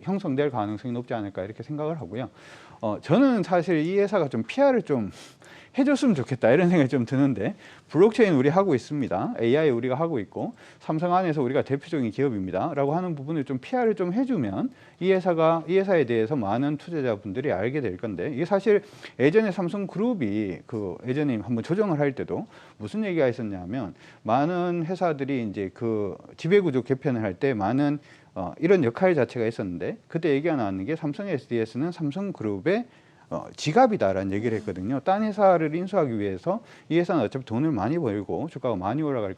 형성될 가능성이 높지 않을까 이렇게 생각을 하고요. 저는 사실 이 회사가 좀 PR을 좀 해줬으면 좋겠다 이런 생각이 좀 드는데 블록체인 우리 하고 있습니다. AI 우리가 하고 있고 삼성 안에서 우리가 대표적인 기업입니다. 라고 하는 부분을 좀 PR을 좀 해주면 이 회사에 대해서 많은 투자자분들이 알게 될 건데 이게 사실 예전에 삼성그룹이 예전에 한번 조정을 할 때도 무슨 얘기가 있었냐면 많은 회사들이 이제 그 지배구조 개편을 할 때 많은 이런 역할 자체가 있었는데 그때 얘기가 나왔는 게 삼성 SDS는 삼성그룹의 지갑이다라는 얘기를 했거든요. 딴 회사를 인수하기 위해서 이 회사는 어차피 돈을 많이 벌고 주가가 많이 올라갈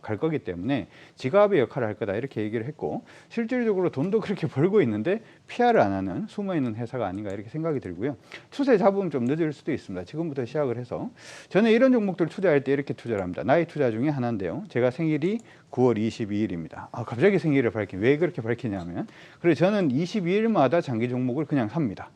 갈 거기 때문에 지갑의 역할을 할 거다 이렇게 얘기를 했고 실질적으로 돈도 그렇게 벌고 있는데 PR을 안 하는 숨어있는 회사가 아닌가 이렇게 생각이 들고요. 추세 잡으면 좀 늦을 수도 있습니다. 지금부터 시작을 해서 저는 이런 종목들 투자할 때 이렇게 투자를 합니다. 나의 투자 중에 하나인데요. 제가 생일이 9월 22일입니다. 갑자기 생일을 왜 그렇게 밝히냐면 그래서 저는 22일마다 장기 종목을 그냥 삽니다.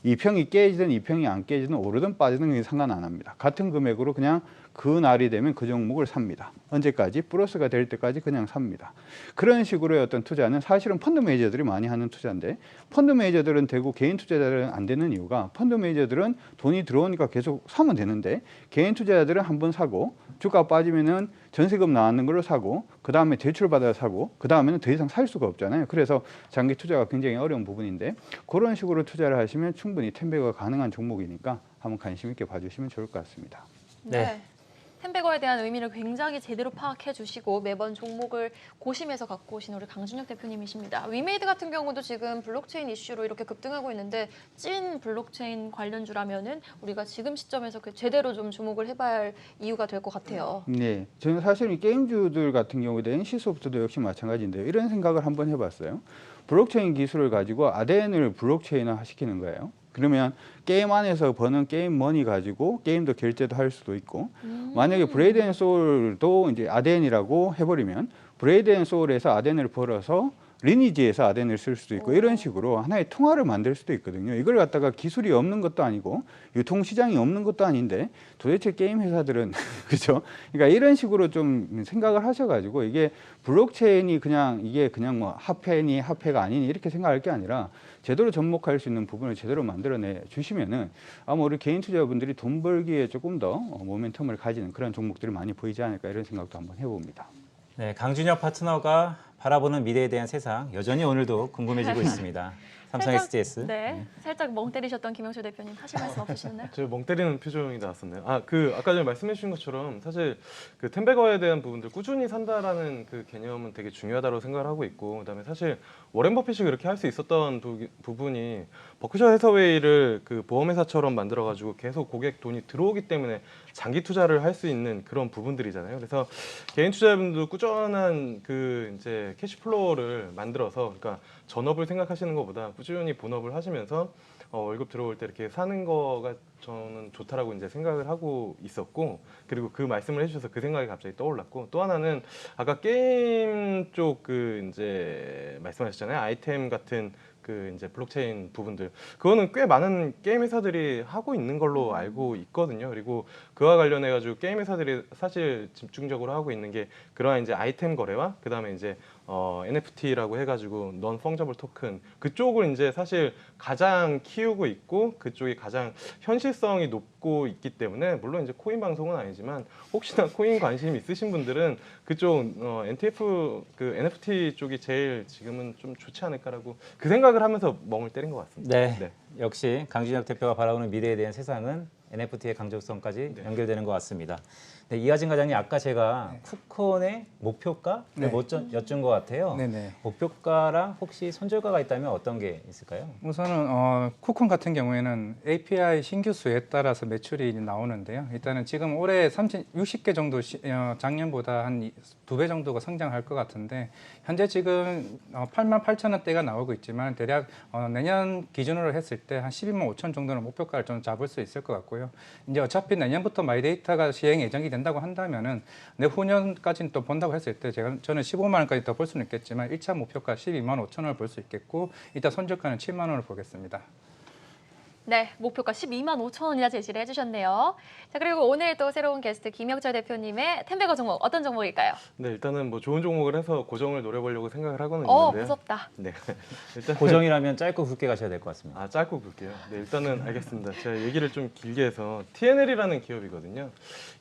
이 평이 깨지든 이 평이 안 깨지든 오르든 빠지든 상관 안 합니다. 같은 금액으로 그냥 그 날이 되면 그 종목을 삽니다. 언제까지? 플러스가 될 때까지 그냥 삽니다. 그런 식으로의 어떤 투자는 사실은 펀드 매니저들이 많이 하는 투자인데 펀드 매니저들은 되고 개인 투자자들은 안 되는 이유가 펀드 매니저들은 돈이 들어오니까 계속 사면 되는데 개인 투자자들은 한번 사고 주가 빠지면은 전세금 나왔는 걸로 사고 그 다음에 대출받아 사고 그 다음에는 더 이상 살 수가 없잖아요. 그래서 장기 투자가 굉장히 어려운 부분인데 그런 식으로 투자를 하시면 충분히 텐베거가 가능한 종목이니까 한번 관심 있게 봐주시면 좋을 것 같습니다. 네. 텐베거에 대한 의미를 굉장히 제대로 파악해 주시고 매번 종목을 고심해서 갖고 오신 우리 강준혁 대표님이십니다. 위메이드 같은 경우도 지금 블록체인 이슈로 이렇게 급등하고 있는데 찐 블록체인 관련주라면은 우리가 지금 시점에서 제대로 좀 주목을 해봐야 할 이유가 될 것 같아요. 네, 저는 사실 이 게임주들 같은 경우에도 NC소프트도 역시 마찬가지인데요. 이런 생각을 한번 해봤어요. 블록체인 기술을 가지고 아덴을 블록체인화 시키는 거예요. 그러면 게임 안에서 버는 게임 머니 가지고 게임도 결제도 할 수도 있고 만약에 브레이드 앤 소울도 이제 아덴이라고 해버리면 브레이드 앤 소울에서 아덴을 벌어서 리니지에서 아덴을 쓸 수도 있고 이런 식으로 하나의 통화를 만들 수도 있거든요. 이걸 갖다가 기술이 없는 것도 아니고 유통시장이 없는 것도 아닌데 도대체 게임 회사들은 그렇죠? 그러니까 이런 식으로 좀 생각을 하셔가지고 이게 블록체인이 이게 그냥 뭐 화폐가 아니니 이렇게 생각할 게 아니라 제대로 접목할 수 있는 부분을 제대로 만들어내 주시면은 아마 우리 개인 투자자분들이 돈 벌기에 조금 더 모멘텀을 가지는 그런 종목들이 많이 보이지 않을까 이런 생각도 한번 해봅니다. 네, 강준혁 파트너가 바라보는 미래에 대한 세상 여전히 오늘도 궁금해지고 있습니다. 삼성 SDS. 네, 살짝 멍 때리셨던 김영철 대표님 하실 말씀 없으시나요? 저 멍 때리는 표정이 나왔었네요. 아까 전에 말씀해 주신 것처럼 사실 그 텐베거에 대한 부분들 꾸준히 산다라는 그 개념은 되게 중요하다고 생각을 하고 있고, 그다음에 사실 워렌 버핏이 그렇게 할 수 있었던 부분이 버크셔 해서웨이를 그 보험회사처럼 만들어가지고 계속 고객 돈이 들어오기 때문에 장기 투자를 할 수 있는 그런 부분들이잖아요. 그래서 개인 투자자분도 꾸준한 그 이제 캐시플로우를 만들어서, 그러니까 전업을 생각하시는 것보다 꾸준히 본업을 하시면서 월급 들어올 때 이렇게 사는 거가 저는 좋다라고 이제 생각을 하고 있었고, 그리고 그 말씀을 해주셔서 그 생각이 갑자기 떠올랐고, 또 하나는 아까 게임 쪽 그 이제 말씀하셨잖아요. 아이템 같은 그 이제 블록체인 부분들, 그거는 꽤 많은 게임 회사들이 하고 있는 걸로 알고 있거든요. 그리고 그와 관련해 가지고 게임 회사들이 사실 집중적으로 하고 있는 게 그러한 이제 아이템 거래와 그다음에 이제 NFT라고 해가지고 non fungible 토큰, 그쪽을 이제 사실 가장 키우고 있고 그쪽이 가장 현실성이 높고 있기 때문에, 물론 이제 코인 방송은 아니지만 혹시나 코인 관심 있으신 분들은 그쪽 NTF 그 NFT 쪽이 제일 지금은 좀 좋지 않을까라고 그 생각을 하면서 멍을 때린 것 같습니다. 네, 역시 강준혁 대표가 바라보는 미래에 대한 세상은 NFT의 강조성까지 네. 연결되는 것 같습니다. 네, 이하진 과장님, 아까 제가 쿠콘의 목표가를 네. 여쭌 것 같아요. 네네. 목표가랑 혹시 손절가가 있다면 어떤 게 있을까요? 우선은 쿠폰 같은 경우에는 API 신규 수에 따라서 매출이 나오는데요. 일단은 지금 올해 60개 정도 작년보다 한 2배 정도가 성장할 것 같은데, 현재 지금 88,000원대가 나오고 있지만 대략 내년 기준으로 했을 때 한 12만 5천 정도는 목표가를 좀 잡을 수 있을 것 같고요. 이제 어차피 내년부터 마이데이터가 시행 예정이 된다고 한다면은 내후년까지는 또 본다고 했을 때 저는 15만 원까지 더 볼 수는 있겠지만 1차 목표가 12만 5천 원을 볼 수 있겠고, 이따 손절가는 7만 원을 보겠습니다. 네, 목표가 12만 5천 원이나 제시를 해주셨네요. 자, 그리고 오늘 또 새로운 게스트 김영철 대표님의 텐베거 종목 어떤 종목일까요? 네, 일단은 뭐 좋은 종목을 해서 고정을 노려보려고 생각을 하고는 있는데요. 무섭다. 네, 일단 고정이라면 짧고 굵게 가셔야 될 것 같습니다. 짧고 굵게요. 네, 일단은 알겠습니다. 제가 얘기를 좀 길게 해서 TNL이라는 기업이거든요.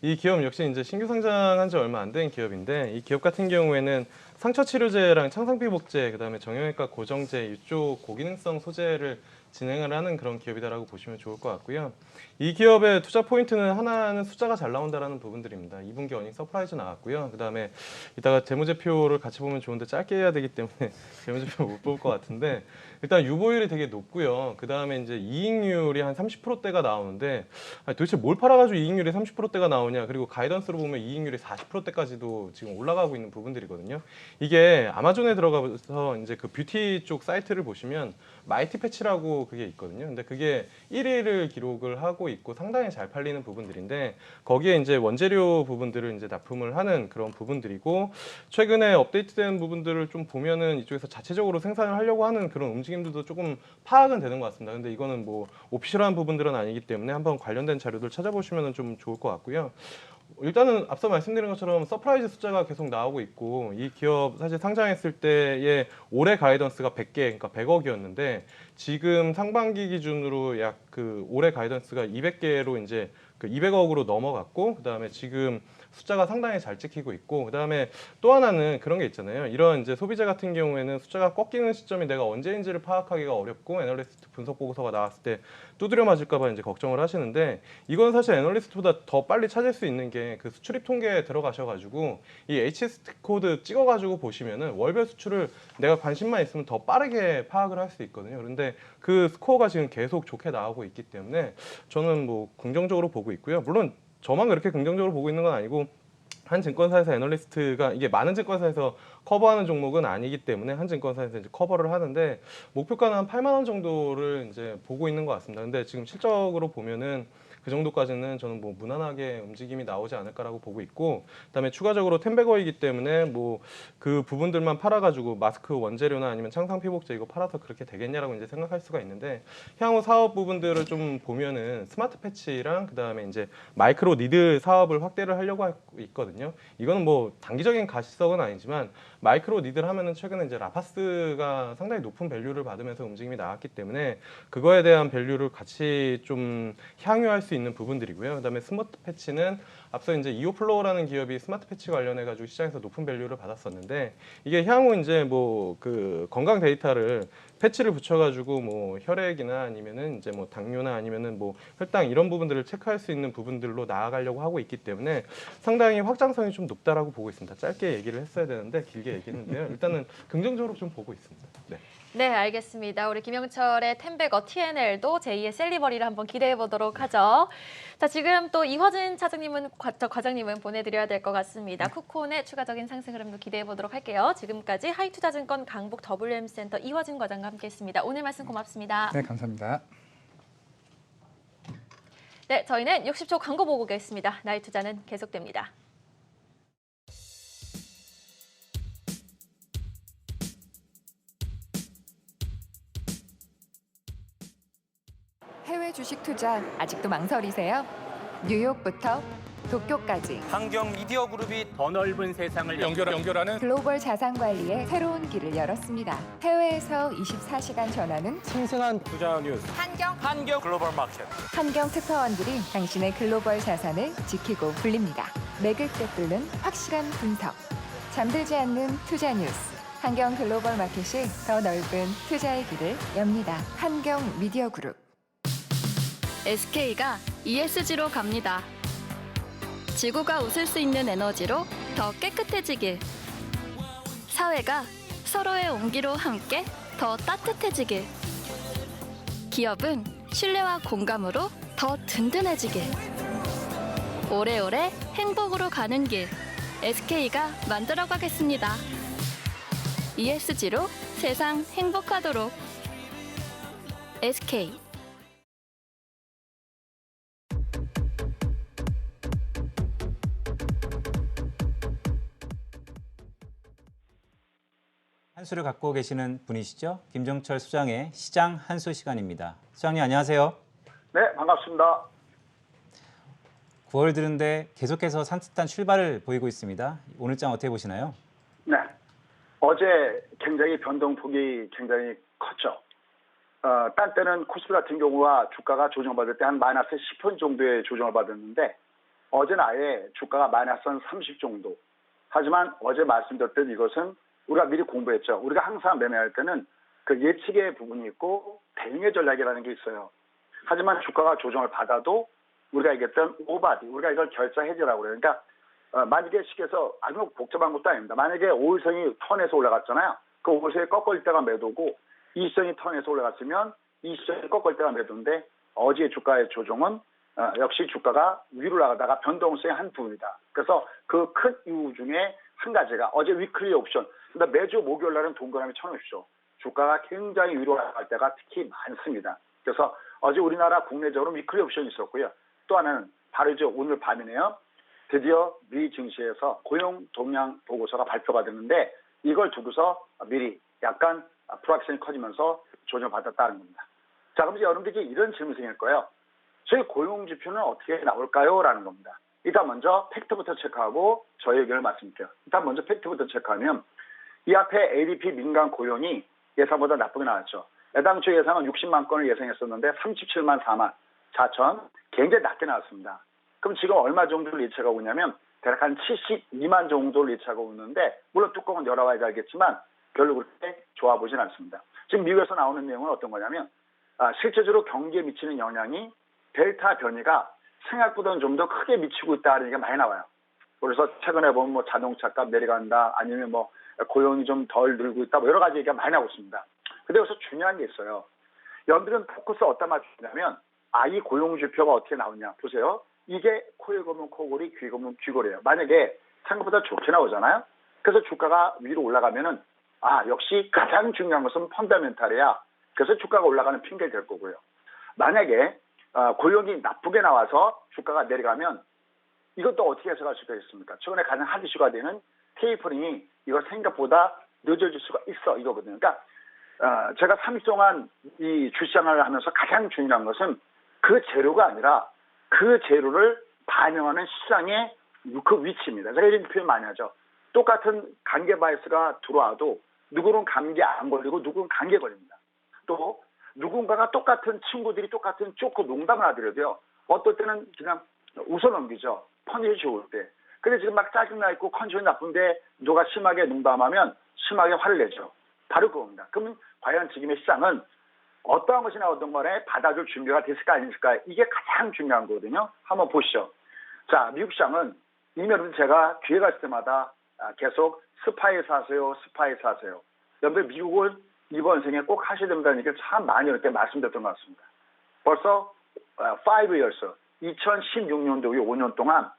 이 기업 역시 이제 신규 상장한 지 얼마 안 된 기업인데, 이 기업 같은 경우에는 상처 치료제랑 창상피복제, 그다음에 정형외과 고정제 이쪽 고기능성 소재를 진행을 하는 그런 기업이다라고 보시면 좋을 것 같고요. 이 기업의 투자 포인트는 하나는 숫자가 잘 나온다라는 부분들입니다. 2분기 어닝 서프라이즈 나왔고요. 그다음에 이따가 재무제표를 같이 보면 좋은데 짧게 해야 되기 때문에 재무제표 못 볼 것 같은데, 일단 유보율이 되게 높고요. 그다음에 이제 이익률이 한 30%대가 나오는데, 도대체 뭘 팔아가지고 이익률이 30%대가 나오냐, 그리고 가이던스로 보면 이익률이 40%대까지도 지금 올라가고 있는 부분들이거든요. 이게 아마존에 들어가서 이제 그 뷰티 쪽 사이트를 보시면 마이티 패치라고 그게 있거든요. 근데 그게 1위를 기록을 하고 있고 상당히 잘 팔리는 부분들인데, 거기에 이제 원재료 부분들을 이제 납품을 하는 그런 부분들이고, 최근에 업데이트된 부분들을 좀 보면은 이쪽에서 자체적으로 생산을 하려고 하는 그런 움직임들도 조금 파악은 되는 것 같습니다. 근데 이거는 뭐 오피셜한 부분들은 아니기 때문에 한번 관련된 자료들 찾아보시면 좀 좋을 것 같고요. 일단은 앞서 말씀드린 것처럼 서프라이즈 숫자가 계속 나오고 있고, 이 기업 사실 상장했을 때의 올해 가이던스가 100개, 그러니까 100억이었는데 지금 상반기 기준으로 약 그 올해 가이던스가 200개로 이제 그 200억으로 넘어갔고, 그다음에 지금 숫자가 상당히 잘 찍히고 있고, 그다음에 또 하나는 그런 게 있잖아요. 이런 이제 소비자 같은 경우에는 숫자가 꺾이는 시점이 내가 언제인지를 파악하기가 어렵고, 애널리스트 분석 보고서가 나왔을 때 두드려 맞을까 봐 이제 걱정을 하시는데, 이건 사실 애널리스트보다 더 빨리 찾을 수 있는 게 그 수출입 통계에 들어가셔가지고 이 HS 코드 찍어가지고 보시면은 월별 수출을 내가 관심만 있으면 더 빠르게 파악을 할 수 있거든요. 그런데 그 스코어가 지금 계속 좋게 나오고 있기 때문에 저는 뭐 긍정적으로 보고 있고요. 물론 저만 그렇게 긍정적으로 보고 있는 건 아니고, 한 증권사에서 애널리스트가, 이게 많은 증권사에서 커버하는 종목은 아니기 때문에 한 증권사에서 이제 커버를 하는데, 목표가는 한 8만 원 정도를 이제 보고 있는 것 같습니다. 근데 지금 실적으로 보면은 그 정도까지는 저는 뭐 무난하게 움직임이 나오지 않을까라고 보고 있고, 그다음에 추가적으로 텐베거이기 때문에 뭐 그 부분들만 팔아가지고 마스크 원재료나 아니면 창상피복제 이거 팔아서 그렇게 되겠냐라고 이제 생각할 수가 있는데, 향후 사업 부분들을 좀 보면은 스마트 패치랑 그다음에 이제 마이크로 니드 사업을 확대를 하려고 하고 있거든요. 있거든요. 이거는 뭐 단기적인 가시성은 아니지만 마이크로 니드를 하면은 최근에 이제 라파스가 상당히 높은 밸류를 받으면서 움직임이 나왔기 때문에 그거에 대한 밸류를 같이 좀 향유할 수 있는 부분들이고요. 그다음에 스마트 패치는 앞서 이제 이오플로우라는 기업이 스마트 패치 관련해 가지고 시장에서 높은 밸류를 받았었는데 이게 향후 이제 뭐 그 건강 데이터를 패치를 붙여가지고 뭐 혈액이나 아니면은 이제 뭐 당뇨나 아니면은 뭐 혈당 이런 부분들을 체크할 수 있는 부분들로 나아가려고 하고 있기 때문에 상당히 확장성이 좀 높다라고 보고 있습니다. 짧게 얘기를 했어야 되는데 길게 얘기했는데요. 일단은 긍정적으로 좀 보고 있습니다. 네. 네, 알겠습니다. 우리 김영철의 텐베거 TNL도 제2의 셀리버리를 한번 기대해 보도록 하죠. 자, 지금 또 이화진 과장님은 보내드려야 될 것 같습니다. 쿠콘의 추가적인 상승 흐름도 기대해 보도록 할게요. 지금까지 하이투자증권 강북 WM센터 이화진 과장과 함께했습니다. 오늘 말씀 고맙습니다. 네, 감사합니다. 네, 저희는 60초 광고 보고 오겠습니다. 나이 투자는 계속됩니다. 해외 주식 투자 아직도 망설이세요? 뉴욕부터 도쿄까지 환경 미디어 그룹이 더 넓은 세상을 연결하는 글로벌 자산 관리의 새로운 길을 열었습니다. 해외에서 24시간 전하는 생생한 투자 뉴스 환경 글로벌 마켓. 환경 특파원들이 당신의 글로벌 자산을 지키고 불립니다. 맥을 꿰뚫는 확실한 분석, 잠들지 않는 투자 뉴스. 환경 글로벌 마켓이 더 넓은 투자의 길을 엽니다. 환경 미디어 그룹. SK가 ESG로 갑니다. 지구가 웃을 수 있는 에너지로 더 깨끗해지길. 사회가 서로의 온기로 함께 더 따뜻해지길. 기업은 신뢰와 공감으로 더 든든해지길. 오래오래 행복으로 가는 길. SK가 만들어가겠습니다. ESG로 세상 행복하도록. SK. 한수를 갖고 계시는 분이시죠? 김정철 수장의 시장 한수 시간입니다. 수장님 안녕하세요. 네, 반갑습니다. 9월 들은데 계속해서 산뜻한 출발을 보이고 있습니다. 오늘 장 어떻게 보시나요? 네, 어제 굉장히 변동폭이 굉장히 컸죠. 딴 때는 코스피 같은 경우가 주가가 조정받을 때 한 마이너스 10% 정도의 조정을 받았는데 어제는 아예 주가가 마이너스 한 30 정도. 하지만 어제 말씀드렸던 이것은 우리가 미리 공부했죠. 우리가 항상 매매할 때는 그 예측의 부분이 있고 대응의 전략이라는 게 있어요. 하지만 주가가 조정을 받아도 우리가 얘기했던 오바디, 우리가 이걸 결사 해지라고 그래요. 그러니까 만약에 시계에서 아주 복잡한 것도 아닙니다. 만약에 5일선이 턴에서 올라갔잖아요. 그 5일선이 꺾을 때가 매도고 2일선이 턴에서 올라갔으면 2일선이 꺾을 때가 매도인데 어제 주가의 조정은 역시 주가가 위로 나가다가 변동성의 한 부분이다. 그래서 그 큰 이유 중에 한 가지가 어제 위클리 옵션. 그러니까 매주 목요일 날은 동그라미 쳐놓으십시오. 주가가 굉장히 위로 나갈 때가 특히 많습니다. 그래서 어제 우리나라 국내적으로 위클리 옵션이 있었고요. 또 하나는 바로 이제 오늘 밤이네요. 드디어 미 증시에서 고용 동향 보고서가 발표가 됐는데 이걸 두고서 미리 약간 불확실성이 커지면서 조정받았다는 겁니다. 자, 그럼 이제 여러분들이 이런 질문이 생길 거예요. 저희 고용 지표는 어떻게 나올까요? 라는 겁니다. 일단 먼저 팩트부터 체크하고 저희 의견을 말씀드릴게요. 일단 먼저 팩트부터 체크하면 이 앞에 ADP 민간 고용이 예상보다 나쁘게 나왔죠. 애당초 예상은 60만 건을 예상했었는데 37만 4만 4천 굉장히 낮게 나왔습니다. 그럼 지금 얼마 정도를 예측하고 있냐면 대략 한 72만 정도를 예측하고 있는데 물론 뚜껑은 열어봐야 알겠지만 별로 그렇게 좋아 보진 않습니다. 지금 미국에서 나오는 내용은 어떤 거냐면 실제적으로 경기에 미치는 영향이 델타 변이가 생각보다는 좀 더 크게 미치고 있다는 얘기가 많이 나와요. 그래서 최근에 보면 뭐 자동차값 내려간다 아니면 뭐 고용이 좀 덜 늘고 있다 뭐 여러 가지 얘기가 많이 나오고 있습니다. 근데 여기서 중요한 게 있어요. 여러분들은 포커스 어디다 맞추냐면 이 고용지표가 어떻게 나오냐 보세요. 이게 코에 검은 코골이, 귀에 검은 귀골이에요. 만약에 생각보다 좋게 나오잖아요. 그래서 주가가 위로 올라가면은 역시 가장 중요한 것은 펀더멘탈이야. 그래서 주가가 올라가는 핑계가 될 거고요. 만약에 고용이 나쁘게 나와서 주가가 내려가면 이것도 어떻게 해석할 수가 있습니까? 최근에 가장 핫 이슈가 되는 테이퍼링이 이거 생각보다 늦어질 수가 있어 이거거든요. 그러니까 제가 3일 동안 이 주시장을 하면서 가장 중요한 것은 그 재료가 아니라 그 재료를 반영하는 시장의 그 위치입니다. 제가 이런 표현 많이 하죠. 똑같은 감기 바이러스가 들어와도 누구는 감기 안 걸리고 누구는 감기에 걸립니다. 또 누군가가 똑같은 친구들이 똑같은 쪼크 농담을 하더라도요. 어떨 때는 그냥 웃어 넘기죠. 컨디션이 좋을 때. 근데 지금 막 짜증나 있고 컨디션이 나쁜데 누가 심하게 농담하면 심하게 화를 내죠. 바로 그겁니다. 그러면 과연 지금의 시장은 어떠한 것이 나오든 간에 받아줄 준비가 됐을까 아니었을까 이게 가장 중요한 거거든요. 한번 보시죠. 자, 미국 시장은 이미 여러분 제가 기회가 있을 때마다 계속 스파이 사세요. 스파이 사세요. 여러분 미국을 이번 생에 꼭 하셔야 된다는 얘기를 참 많이 이렇게 말씀드렸던 것 같습니다. 벌써 5 years, 2016년도 5년 동안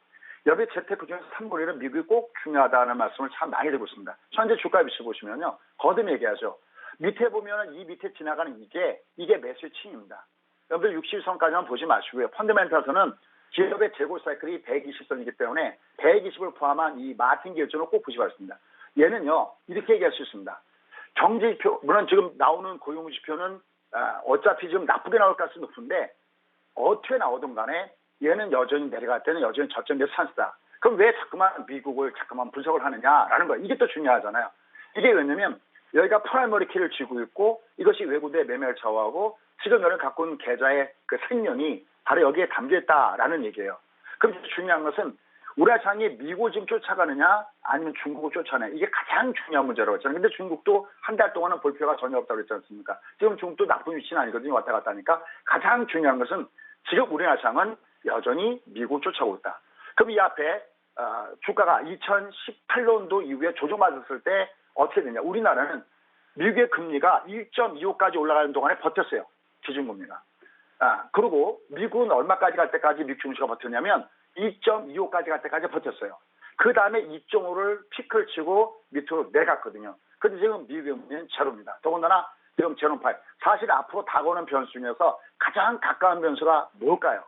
여러분의 재테크 중에서 3분의 1은 미국이 꼭 중요하다는 말씀을 참 많이 드리고 있습니다. 현재 주가 위치 보시면요. 거듭 얘기하죠. 밑에 보면 이 밑에 지나가는 이게 매수의 층입니다. 여러분들 60선까지만 보지 마시고요. 펀더멘탈에서는 기업의 재고 사이클이 120선이기 때문에 120을 포함한 이 마틴 기준을 꼭 보시기 바랍니다. 얘는요. 이렇게 얘기할 수 있습니다. 경제지표, 물론 지금 나오는 고용지표는 어차피 좀 나쁘게 나올 가능성이 높은데 어떻게 나오든 간에 얘는 여전히 내려갈 때는 여전히 저점에서 찬스다. 그럼 왜 자꾸만 미국을 자꾸만 분석을 하느냐라는 거예요. 이게 또 중요하잖아요. 이게 왜냐면 여기가 프라이머리 키를 쥐고 있고 이것이 외국의 매매를 좌우하고 지금 여러분 갖고 있는 계좌의 그 생명이 바로 여기에 담겨 있다라는 얘기예요. 그럼 중요한 것은 우리나라 시장이 미국을 지금 쫓아가느냐 아니면 중국을 쫓아가느냐 이게 가장 중요한 문제라고 했잖아요. 근데 중국도 한 달 동안은 볼 필요가 전혀 없다고 했지 않습니까? 지금 중국도 나쁜 위치는 아니거든요. 왔다 갔다 하니까 가장 중요한 것은 지금 우리나라 시장은 여전히 미국을 쫓아오고 있다. 그럼 이 앞에 주가가 2018년도 이후에 조정받았을 때 어떻게 되냐. 우리나라는 미국의 금리가 1.25까지 올라가는 동안에 버텼어요. 기준금리가. 그리고 미국은 얼마까지 갈 때까지 미국 증시가 버텼냐면 2.25까지 갈 때까지 버텼어요. 그 다음에 2.5를 피크를 치고 밑으로 내갔거든요. 근데 지금 미국의 금리는 제로입니다. 더군다나 지금 제로파이. 사실 앞으로 다가오는 변수 중에서 가장 가까운 변수가 뭘까요?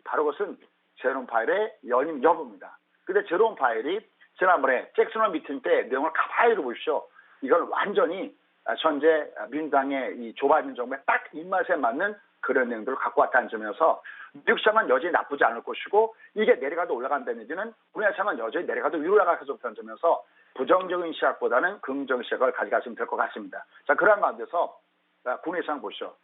바로 그것은 제롬 파일의 연임 여부입니다. 근데 제롬 파일이 지난번에 잭슨홀 미팅 때 내용을 가만히 읽어보십시오. 이건 완전히 현재 민주당의 이 조 바이든 정부의 딱 입맛에 맞는 그런 내용들을 갖고 왔다는 점에서 미국 시장은 여전히 나쁘지 않을 것이고 이게 내려가도 올라간다는 얘기는 우리나라 시장은 여전히 내려가도 위로 올라갈 수 없다는 점에서 부정적인 시각보다는 긍정적 시각을 가져가시면 될 것 같습니다. 자, 그런 가운데서 국내 시장 보시죠.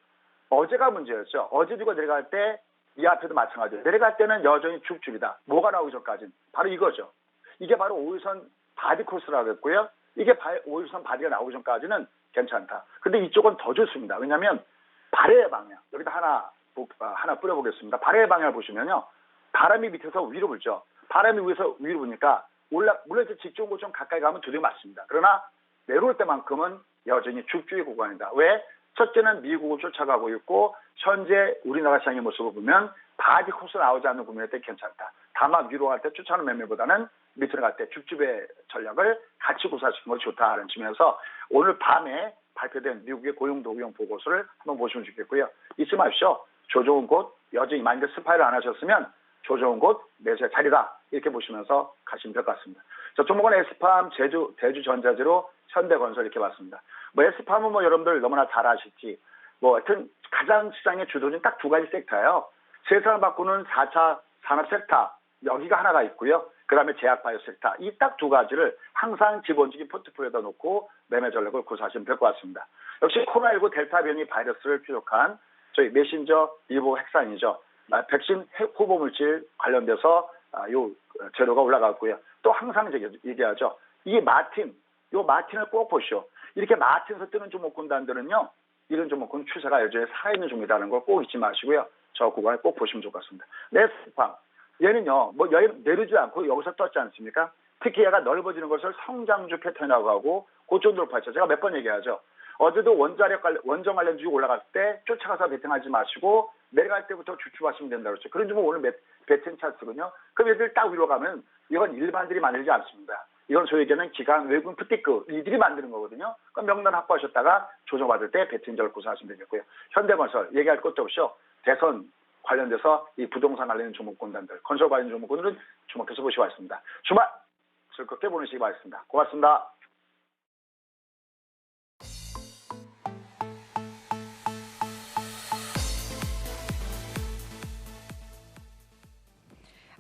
어제가 문제였죠. 어제 주가 내려갈 때 이 앞에도 마찬가지예요. 내려갈 때는 여전히 쭉쭉이다. 뭐가 나오기 전까지는 바로 이거죠. 이게 바로 5일선 바디 코스라고 했고요. 이게 5일선 바디가 나오기 전까지는 괜찮다. 근데 이쪽은 더 좋습니다. 왜냐하면 발의 방향. 여기다 하나 뿌려보겠습니다. 발의 방향을 보시면요. 바람이 밑에서 위로 불죠. 바람이 위에서 위로 부니까 물론 이제 직전 고점 가까이 가면 두드려 맞습니다. 그러나 내려올 때만큼은 여전히 쭉쭉이 구간이다. 왜? 첫째는 미국을 쫓아가고 있고 현재 우리나라 시장의 모습을 보면 바디 코스 나오지 않는 구매할 때 괜찮다. 다만 위로 갈 때 쫓아가는 매매보다는 밑으로 갈 때 쭉쭉의 전략을 같이 구사시키는 것이 좋다는 측면에서 오늘 밤에 발표된 미국의 고용도구형 보고서를 한번 보시면 좋겠고요. 잊지 마십시오. 조정은 곧 여전히 만약에 스파이를 안 하셨으면 조정은 곧 매수의 자리다. 이렇게 보시면서 가시면 될 것 같습니다. 자, 종목은 에스팜, 대주전자재로 현대건설 이렇게 봤습니다. 에스팜은 여러분들 너무나 잘 아실지 하여튼 가장 시장의 주도는 딱 두 가지 섹터예요. 세상을 바꾸는 4차 산업 섹터 여기가 하나가 있고요. 그 다음에 제약바이오 섹터 이 딱 두 가지를 항상 기본적인 포트폴리오에다 놓고 매매 전략을 구사하시면 될 것 같습니다. 역시 코로나19 델타 변이 바이러스를 피력한 저희 메신저 리보 핵산이죠. 백신 후보 물질 관련돼서 요 재료가 올라갔고요. 또 항상 얘기하죠. 이 마틴을 꼭 보시오. 이렇게 마틴에서 뜨는 종목군단들은요. 이런 종목군 추세가 여전히 살아있는 종목이라는 걸 꼭 잊지 마시고요. 저 구간을 꼭 보시면 좋을 것 같습니다. 네스팜. 얘는요. 내리지 않고 여기서 떴지 않습니까? 특히 얘가 넓어지는 것을 성장주 패턴이라고 하고 고점 돌파했죠. 제가 몇 번 얘기하죠. 어제도 원정 관련 주식 올라갔을 때 쫓아가서 베팅하지 마시고 내려갈 때부터 주춤하시면 된다고 했죠. 그런 종목 오늘 베팅 찬스거든요. 그럼 얘들 딱 위로 가면 이건 일반들이 만들지 않습니다. 이건 소위 얘기하는 기관, 외국인 푸티크 이들이 만드는 거거든요. 그럼 명단 확보하셨다가 조정받을 때 베팅적을 구사하시면 되겠고요. 현대건설 얘기할 것도 없이요. 대선 관련돼서 이 부동산 관련 종목군단들, 건설 관련 종목군들은 주목해서 보시기 바랍니다. 주말 즐겁게 보내시기 바랍니다. 고맙습니다.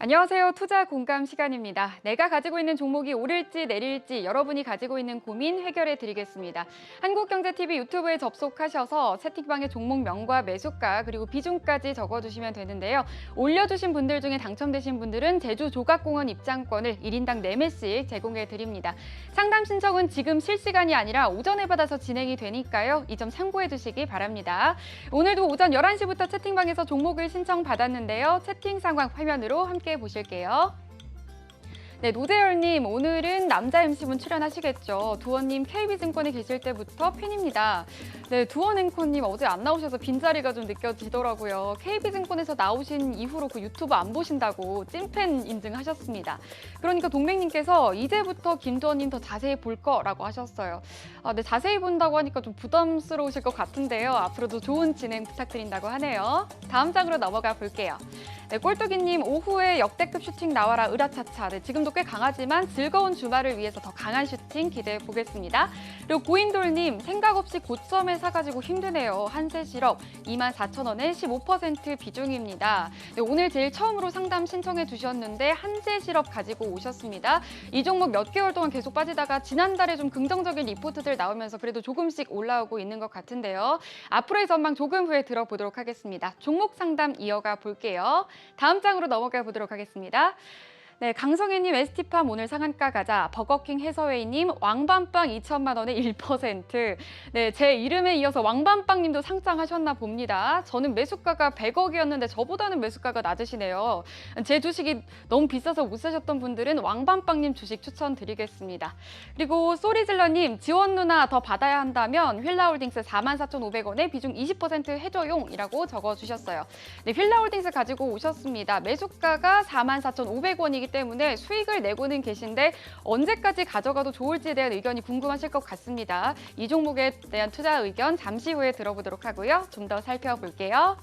안녕하세요. 투자 공감 시간입니다. 내가 가지고 있는 종목이 오를지 내릴지 여러분이 가지고 있는 고민 해결해 드리겠습니다. 한국경제TV 유튜브에 접속하셔서 채팅방에 종목명과 매수가 그리고 비중까지 적어주시면 되는데요. 올려주신 분들 중에 당첨되신 분들은 제주 조각공원 입장권을 1인당 4매씩 제공해 드립니다. 상담 신청은 지금 실시간이 아니라 오전에 받아서 진행이 되니까요. 이 점 참고해 주시기 바랍니다. 오늘도 오전 11시부터 채팅방에서 종목을 신청받았는데요. 채팅 상황 화면으로 함께 보실게요. 네, 노재열님, 오늘은 남자 MC분 출연하시겠죠. 두원님 KB증권에 계실 때부터 팬입니다. 네, 두원 앵커님 어제 안 나오셔서 빈자리가 좀 느껴지더라고요. KB증권에서 나오신 이후로 그 유튜브 안 보신다고 찐팬 인증하셨습니다. 그러니까 동맹님께서 이제부터 김두원님 더 자세히 볼 거라고 하셨어요. 네, 자세히 본다고 하니까 좀 부담스러우실 것 같은데요. 앞으로도 좋은 진행 부탁드린다고 하네요. 다음 장으로 넘어가 볼게요. 네, 꼴뚜기님, 오후에 역대급 슈팅 나와라 으라차차. 네, 지금도 꽤 강하지만 즐거운 주말을 위해서 더 강한 슈팅 기대해 보겠습니다. 그리고 고인돌님, 생각 없이 고점에 사가지고 힘드네요. 한세실업 24,000원에 15% 비중입니다. 네, 오늘 제일 처음으로 상담 신청해 주셨는데 한세실업 가지고 오셨습니다. 이 종목 몇 개월 동안 계속 빠지다가 지난달에 좀 긍정적인 리포트들 나오면서 그래도 조금씩 올라오고 있는 것 같은데요. 앞으로의 전망 조금 후에 들어보도록 하겠습니다. 종목 상담 이어가 볼게요. 다음 장으로 넘어가 보도록 하겠습니다. 네, 강성혜님 ST팜 오늘 상한가 가자. 버거킹 해서웨이님 왕밤빵 2천만 원에 1%. 네, 제 이름에 이어서 왕밤빵님도 상장하셨나 봅니다. 저는 매수가가 100억이었는데 저보다는 매수가가 낮으시네요. 제 주식이 너무 비싸서 못 사셨던 분들은 왕밤빵님 주식 추천드리겠습니다. 그리고 소리질러님 지원 누나 더 받아야 한다면 휠라홀딩스 44,500원에 비중 20% 해줘용이라고 적어주셨어요. 네, 휠라홀딩스 가지고 오셨습니다. 매수가가 44,500원이기 때문에 수익을 내고는 계신데 언제까지 가져가도 좋을지에 대한 의견이 궁금하실 것 같습니다. 이 종목에 대한 투자 의견 잠시 후에 들어보도록 하고요. 좀 더 살펴볼게요.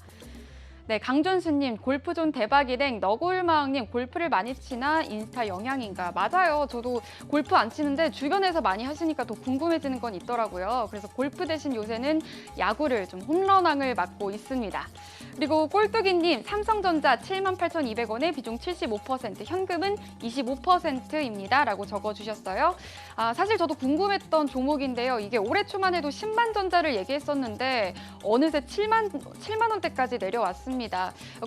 네, 강준수님, 골프존 대박이랭, 너구울마왕님, 골프를 많이 치나 인스타 영향인가? 맞아요. 저도 골프 안 치는데 주변에서 많이 하시니까 더 궁금해지는 건 있더라고요. 그래서 골프 대신 요새는 야구를 좀 홈런왕을 맡고 있습니다. 그리고 꼴뚜기님, 삼성전자 78,200원에 비중 75%, 현금은 25%입니다. 라고 적어주셨어요. 사실 저도 궁금했던 종목인데요. 이게 올해 초만 해도 10만 전자를 얘기했었는데 어느새 7만 원대까지 내려왔습니다.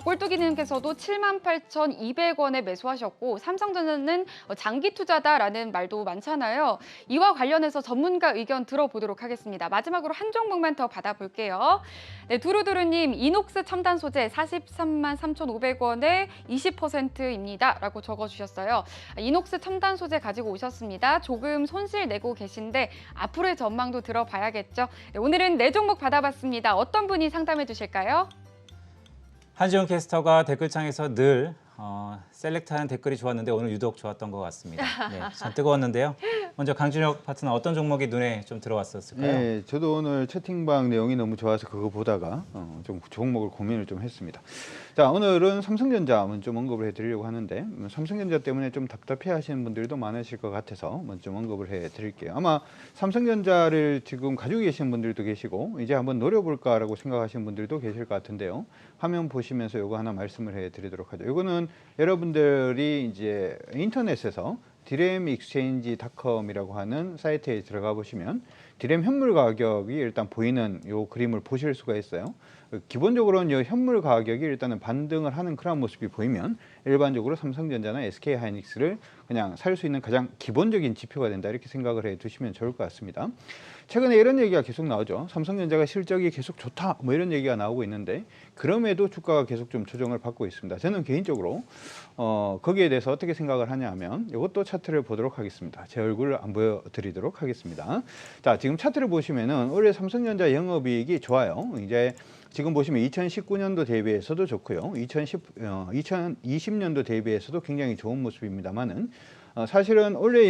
꼴뚜기님께서도 78,200원에 매수하셨고 삼성전자는 장기 투자다라는 말도 많잖아요. 이와 관련해서 전문가 의견 들어보도록 하겠습니다. 마지막으로 한 종목만 더 받아볼게요. 네, 두루두루님, 이녹스 첨단 소재 43만 3,500원에 20%입니다. 라고 적어주셨어요. 이녹스 첨단 소재 가지고 오셨습니다. 조금 손실 내고 계신데 앞으로의 전망도 들어봐야겠죠. 네, 오늘은 4종목 받아봤습니다. 어떤 분이 상담해 주실까요? 한지원 캐스터가 댓글창에서 늘 셀렉트하는 댓글이 좋았는데 오늘 유독 좋았던 것 같습니다. 네, 참 뜨거웠는데요. 먼저 강준혁 파트너 어떤 종목이 눈에 좀 들어왔었을까요? 네, 저도 오늘 채팅방 내용이 너무 좋아서 그거 보다가 좀 종목을 고민을 좀 했습니다. 자, 오늘은 삼성전자 좀 언급을 해드리려고 하는데 삼성전자 때문에 좀 답답해하시는 분들도 많으실 것 같아서 먼저 언급을 해드릴게요. 아마 삼성전자를 지금 가지고 계시는 분들도 계시고 이제 한번 노려볼까라고 생각하시는 분들도 계실 것 같은데요. 화면 보시면서 이거 하나 말씀을 해드리도록 하죠. 이거는 여러분들이 이제 인터넷에서 DRAMExchange.com이라고 하는 사이트에 들어가 보시면 DRAM 현물 가격이 일단 보이는 요 그림을 보실 수가 있어요. 기본적으로는 이 현물 가격이 일단은 반등을 하는 그런 모습이 보이면 일반적으로 삼성전자나 SK하이닉스를 그냥 살 수 있는 가장 기본적인 지표가 된다 이렇게 생각을 해 두시면 좋을 것 같습니다. 최근에 이런 얘기가 계속 나오죠. 삼성전자가 실적이 계속 좋다 뭐 이런 얘기가 나오고 있는데 그럼에도 주가가 계속 좀 조정을 받고 있습니다. 저는 개인적으로 거기에 대해서 어떻게 생각을 하냐 하면 이것도 차트를 보도록 하겠습니다. 제 얼굴을 안 보여드리도록 하겠습니다. 자, 지금 차트를 보시면은 올해 삼성전자 영업이익이 좋아요. 이제 지금 보시면 2019년도 대비해서도 좋고요. 2020년도 대비해서도 굉장히 좋은 모습입니다만은 사실은 올해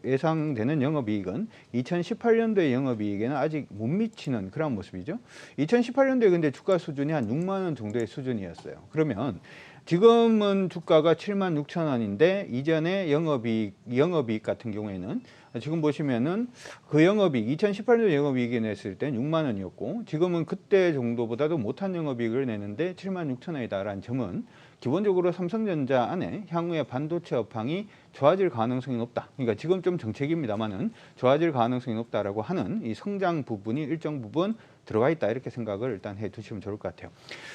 예상되는 영업이익은 2018년도의 영업이익에는 아직 못 미치는 그런 모습이죠. 2018년도에 근데 주가 수준이 한 6만 원 정도의 수준이었어요. 그러면 지금은 주가가 7만 6천 원인데 이전에 영업이익 같은 경우에는 지금 보시면은 그 영업이익 2018년 영업이익이 냈을 땐 6만 원이었고 지금은 그때 정도보다도 못한 영업이익을 내는데 7만 6천 원이다라는 점은 기본적으로 삼성전자 안에 향후에 반도체 업황이 좋아질 가능성이 높다. 그러니까 지금 좀 정책입니다만은 좋아질 가능성이 높다라고 하는 이 성장 부분이 일정 부분 들어가 있다 이렇게 생각을 일단 해두시면 좋을 것 같아요.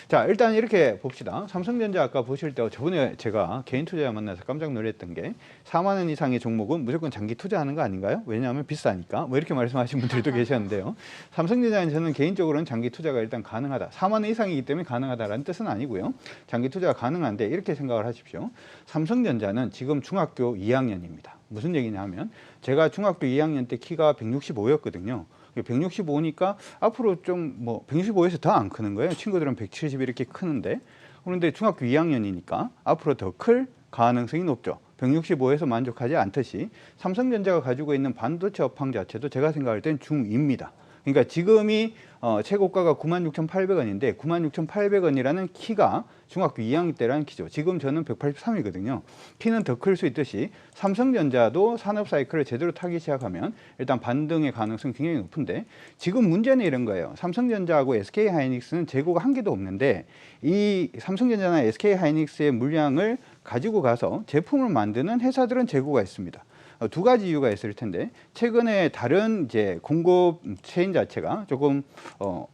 자, 일단 이렇게 봅시다. 삼성전자 아까 보실 때 저번에 제가 개인 투자자 만나서 깜짝 놀랐던 게 4만 원 이상의 종목은 무조건 장기 투자하는 거 아닌가요? 왜냐하면 비싸니까. 뭐 이렇게 말씀하신 분들도 계셨는데요. 삼성전자는 저는 개인적으로는 장기 투자가 일단 가능하다. 4만 원 이상이기 때문에 가능하다라는 뜻은 아니고요. 장기 투자가 가능한데 이렇게 생각을 하십시오. 삼성전자는 지금 중학교 2학년입니다. 무슨 얘기냐면 제가 중학교 2학년 때 키가 165였거든요. 165니까 앞으로 좀 뭐 165에서 더 안 크는 거예요. 친구들은 170 이렇게 크는데 그런데 중학교 2학년이니까 앞으로 더 클 가능성이 높죠. 165에서 만족하지 않듯이 삼성전자가 가지고 있는 반도체 업황 자체도 제가 생각할 땐 중2입니다. 그러니까 지금이 최고가가 96,800원인데 96,800원이라는 키가 중학교 2학년 때라는 키죠. 지금 저는 183이거든요. 키는 더 클 수 있듯이 삼성전자도 산업 사이클을 제대로 타기 시작하면 일단 반등의 가능성이 굉장히 높은데 지금 문제는 이런 거예요. 삼성전자하고 SK하이닉스는 재고가 한 개도 없는데 이 삼성전자나 SK하이닉스의 물량을 가지고 가서 제품을 만드는 회사들은 재고가 있습니다. 두 가지 이유가 있을 텐데 최근에 다른 이제 공급 체인 자체가 조금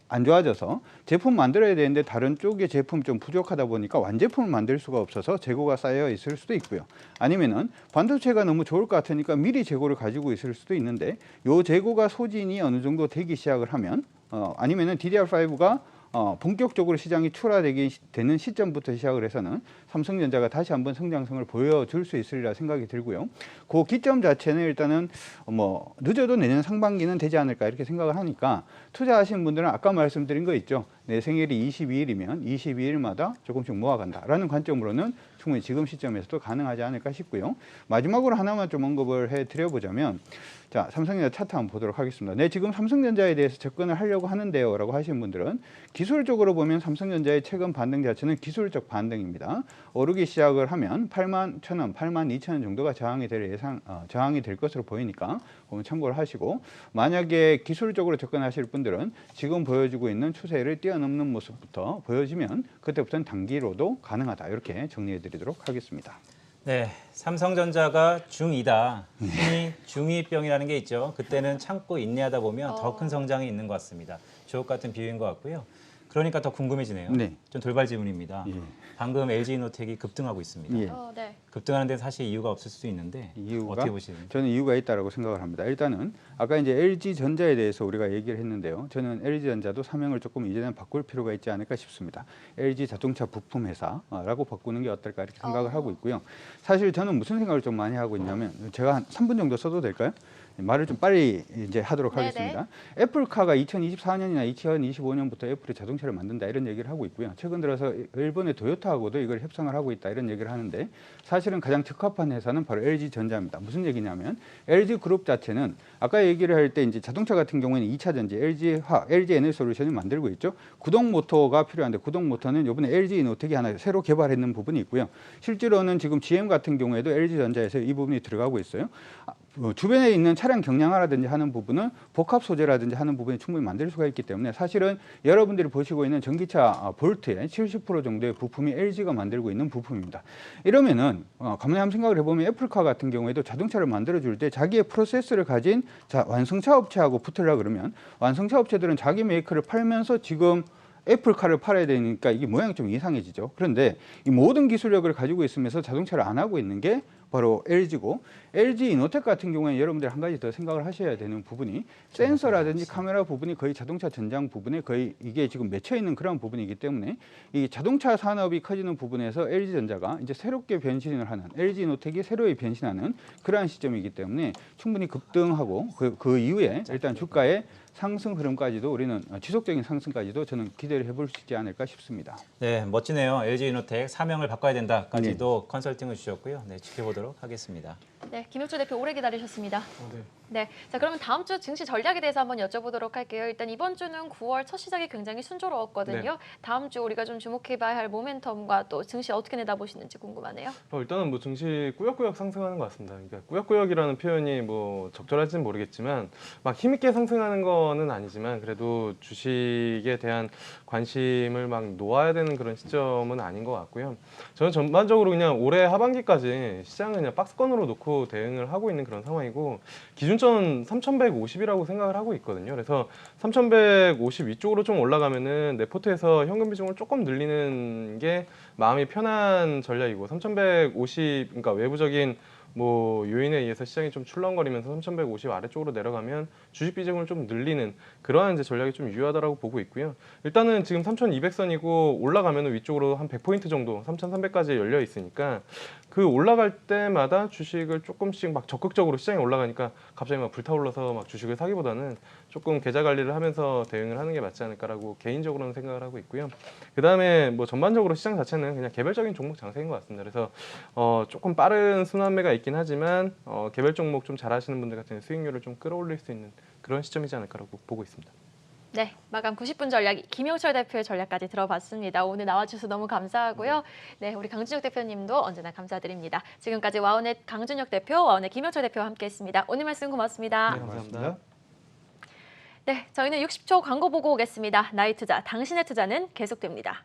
안 좋아져서 제품 만들어야 되는데 다른 쪽의 제품 좀 부족하다 보니까 완제품을 만들 수가 없어서 재고가 쌓여 있을 수도 있고요. 아니면은 반도체가 너무 좋을 것 같으니까 미리 재고를 가지고 있을 수도 있는데 요 재고가 소진이 어느 정도 되기 시작을 하면 아니면은 DDR5가 본격적으로 시장이 되는 시점부터 시작을 해서는 삼성전자가 다시 한번 성장성을 보여줄 수 있으리라 생각이 들고요. 그 기점 자체는 일단은 뭐 늦어도 내년 상반기는 되지 않을까 이렇게 생각을 하니까 투자하시는 분들은 아까 말씀드린 거 있죠. 내 생일이 22일이면 22일마다 조금씩 모아간다라는 관점으로는 충분히 지금 시점에서도 가능하지 않을까 싶고요. 마지막으로 하나만 좀 언급을 해드려보자면 자, 삼성전자 차트 한번 보도록 하겠습니다. 네, 지금 삼성전자에 대해서 접근을 하려고 하는데요 라고 하시는 분들은 기술적으로 보면 삼성전자의 최근 반등 자체는 기술적 반등입니다. 오르기 시작을 하면 81,000원, 82,000원 정도가 저항이 될 것으로 보이니까 참고를 하시고 만약에 기술적으로 접근하실 분들은 지금 보여주고 있는 추세를 뛰어넘는 모습부터 보여지면 그때부터는 단기로도 가능하다 이렇게 정리해 드리도록 하겠습니다. 네, 삼성전자가 중2다. 흔히 중2병이라는 게 있죠. 그때는 참고 인내하다 보면 더 큰 성장이 있는 것 같습니다. 주옥 같은 비유인 것 같고요. 그러니까 더 궁금해지네요. 네. 좀 돌발 질문입니다. 예. 방금 LG이노텍이 급등하고 있습니다. 예. 네. 급등하는 데는 사실 이유가 없을 수도 있는데 이유가 어떻게 보시는지. 저는 이유가 있다라고 생각을 합니다. 일단은 아까 이제 LG전자에 대해서 우리가 얘기를 했는데요. 저는 LG전자도 사명을 조금 이제는 바꿀 필요가 있지 않을까 싶습니다. LG 자동차 부품 회사라고 바꾸는 게 어떨까 이렇게 생각을 하고 있고요. 사실 저는 무슨 생각을 좀 많이 하고 있냐면 제가 한 3분 정도 써도 될까요? 말을 좀 빨리 이제 하도록 네네. 하겠습니다. 애플카가 2024년이나 2025년부터 애플이 자동차를 만든다 이런 얘기를 하고 있고요. 최근 들어서 일본의 도요타하고도 이걸 협상을 하고 있다 이런 얘기를 하는데 사실은 가장 적합한 회사는 바로 LG전자입니다. 무슨 얘기냐면 LG그룹 자체는 아까 얘기를 할 때 이제 자동차 같은 경우에는 2차 전지 LG 에너지솔루션이 만들고 있죠. 구동 모터가 필요한데 구동 모터는 이번에 LG이노텍이 하나 새로 개발했는 부분이 있고요. 실제로는 지금 GM 같은 경우에도 LG전자에서 이 부분이 들어가고 있어요. 주변에 있는 차량 경량화라든지 하는 부분은 복합 소재라든지 하는 부분이 충분히 만들 수가 있기 때문에 사실은 여러분들이 보시고 있는 전기차 볼트의 70% 정도의 부품이 LG가 만들고 있는 부품입니다. 이러면은 가만히 한번 생각을 해보면 애플카 같은 경우에도 자동차를 만들어줄 때 자기의 프로세스를 가진 완성차 업체하고 붙으려고 그러면 완성차 업체들은 자기 메이커를 팔면서 지금 애플카를 팔아야 되니까 이게 모양이 좀 이상해지죠. 그런데 이 모든 기술력을 가지고 있으면서 자동차를 안 하고 있는 게 바로 LG고 LG이노텍 같은 경우에는 여러분들 한 가지 더 생각을 하셔야 되는 부분이 센서라든지 카메라 부분이 거의 자동차 전장 부분에 거의 이게 지금 맺혀 있는 그런 부분이기 때문에 이 자동차 산업이 커지는 부분에서 LG전자가 이제 새롭게 변신을 하는 LG이노텍이 새로이 변신하는 그러한 시점이기 때문에 충분히 급등하고 그 이후에 일단 주가의 상승 흐름까지도 우리는 지속적인 상승까지도 저는 기대를 해볼 수 있지 않을까 싶습니다. 네, 멋지네요. LG이노텍 사명을 바꿔야 된다까지도 컨설팅을 주셨고요. 네, 지켜보도록 하겠습니다. 네, 김혁주 대표 오래 기다리셨습니다. 네. 네, 자 그러면 다음 주 증시 전략에 대해서 한번 여쭤보도록 할게요. 일단 이번 주는 9월 첫 시작이 굉장히 순조로웠거든요. 네. 다음 주 우리가 좀 주목해봐야 할 모멘텀과 또 증시 어떻게 내다보시는지 궁금하네요. 일단은 뭐 증시 꾸역꾸역 상승하는 것 같습니다. 그러니까 꾸역꾸역이라는 표현이 뭐 적절할지는 모르겠지만 막 힘있게 상승하는 거는 아니지만 그래도 주식에 대한 관심을 막 놓아야 되는 그런 시점은 아닌 것 같고요. 저는 전반적으로 그냥 올해 하반기까지 시장을 그냥 박스권으로 놓고 대응을 하고 있는 그런 상황이고 기준점 3,150이라고 생각을 하고 있거든요. 그래서 3,150 위쪽으로 좀 올라가면은 내 포트에서 현금 비중을 조금 늘리는 게 마음이 편한 전략이고 3,150 그러니까 외부적인 뭐 요인에 의해서 시장이 좀 출렁거리면서 3,150 아래쪽으로 내려가면 주식 비중을 좀 늘리는 그러한 이제 전략이 좀 유효하다라고 보고 있고요. 일단은 지금 3,200선이고 올라가면 위쪽으로 한 100포인트 정도 3,300까지 열려 있으니까 그 올라갈 때마다 주식을 조금씩 막 적극적으로 시장이 올라가니까 갑자기 막 불타올라서 막 주식을 사기보다는 조금 계좌 관리를 하면서 대응을 하는 게 맞지 않을까라고 개인적으로는 생각을 하고 있고요. 그 다음에 뭐 전반적으로 시장 자체는 그냥 개별적인 종목 장세인 것 같습니다. 그래서 조금 빠른 순환매가 있긴 하지만 개별 종목 좀 잘하시는 분들 같은 수익률을 좀 끌어올릴 수 있는 그런 시점이지 않을까라고 보고 있습니다. 네, 마감 90분 전략 김영철 대표의 전략까지 들어봤습니다. 오늘 나와주셔서 너무 감사하고요. 네, 우리 강준혁 대표님도 언제나 감사드립니다. 지금까지 와우넷 강준혁 대표, 와우넷 김영철 대표와 함께했습니다. 오늘 말씀 고맙습니다. 네, 감사합니다. 네, 저희는 60초 광고 보고 오겠습니다. 나이 투자, 당신의 투자는 계속됩니다.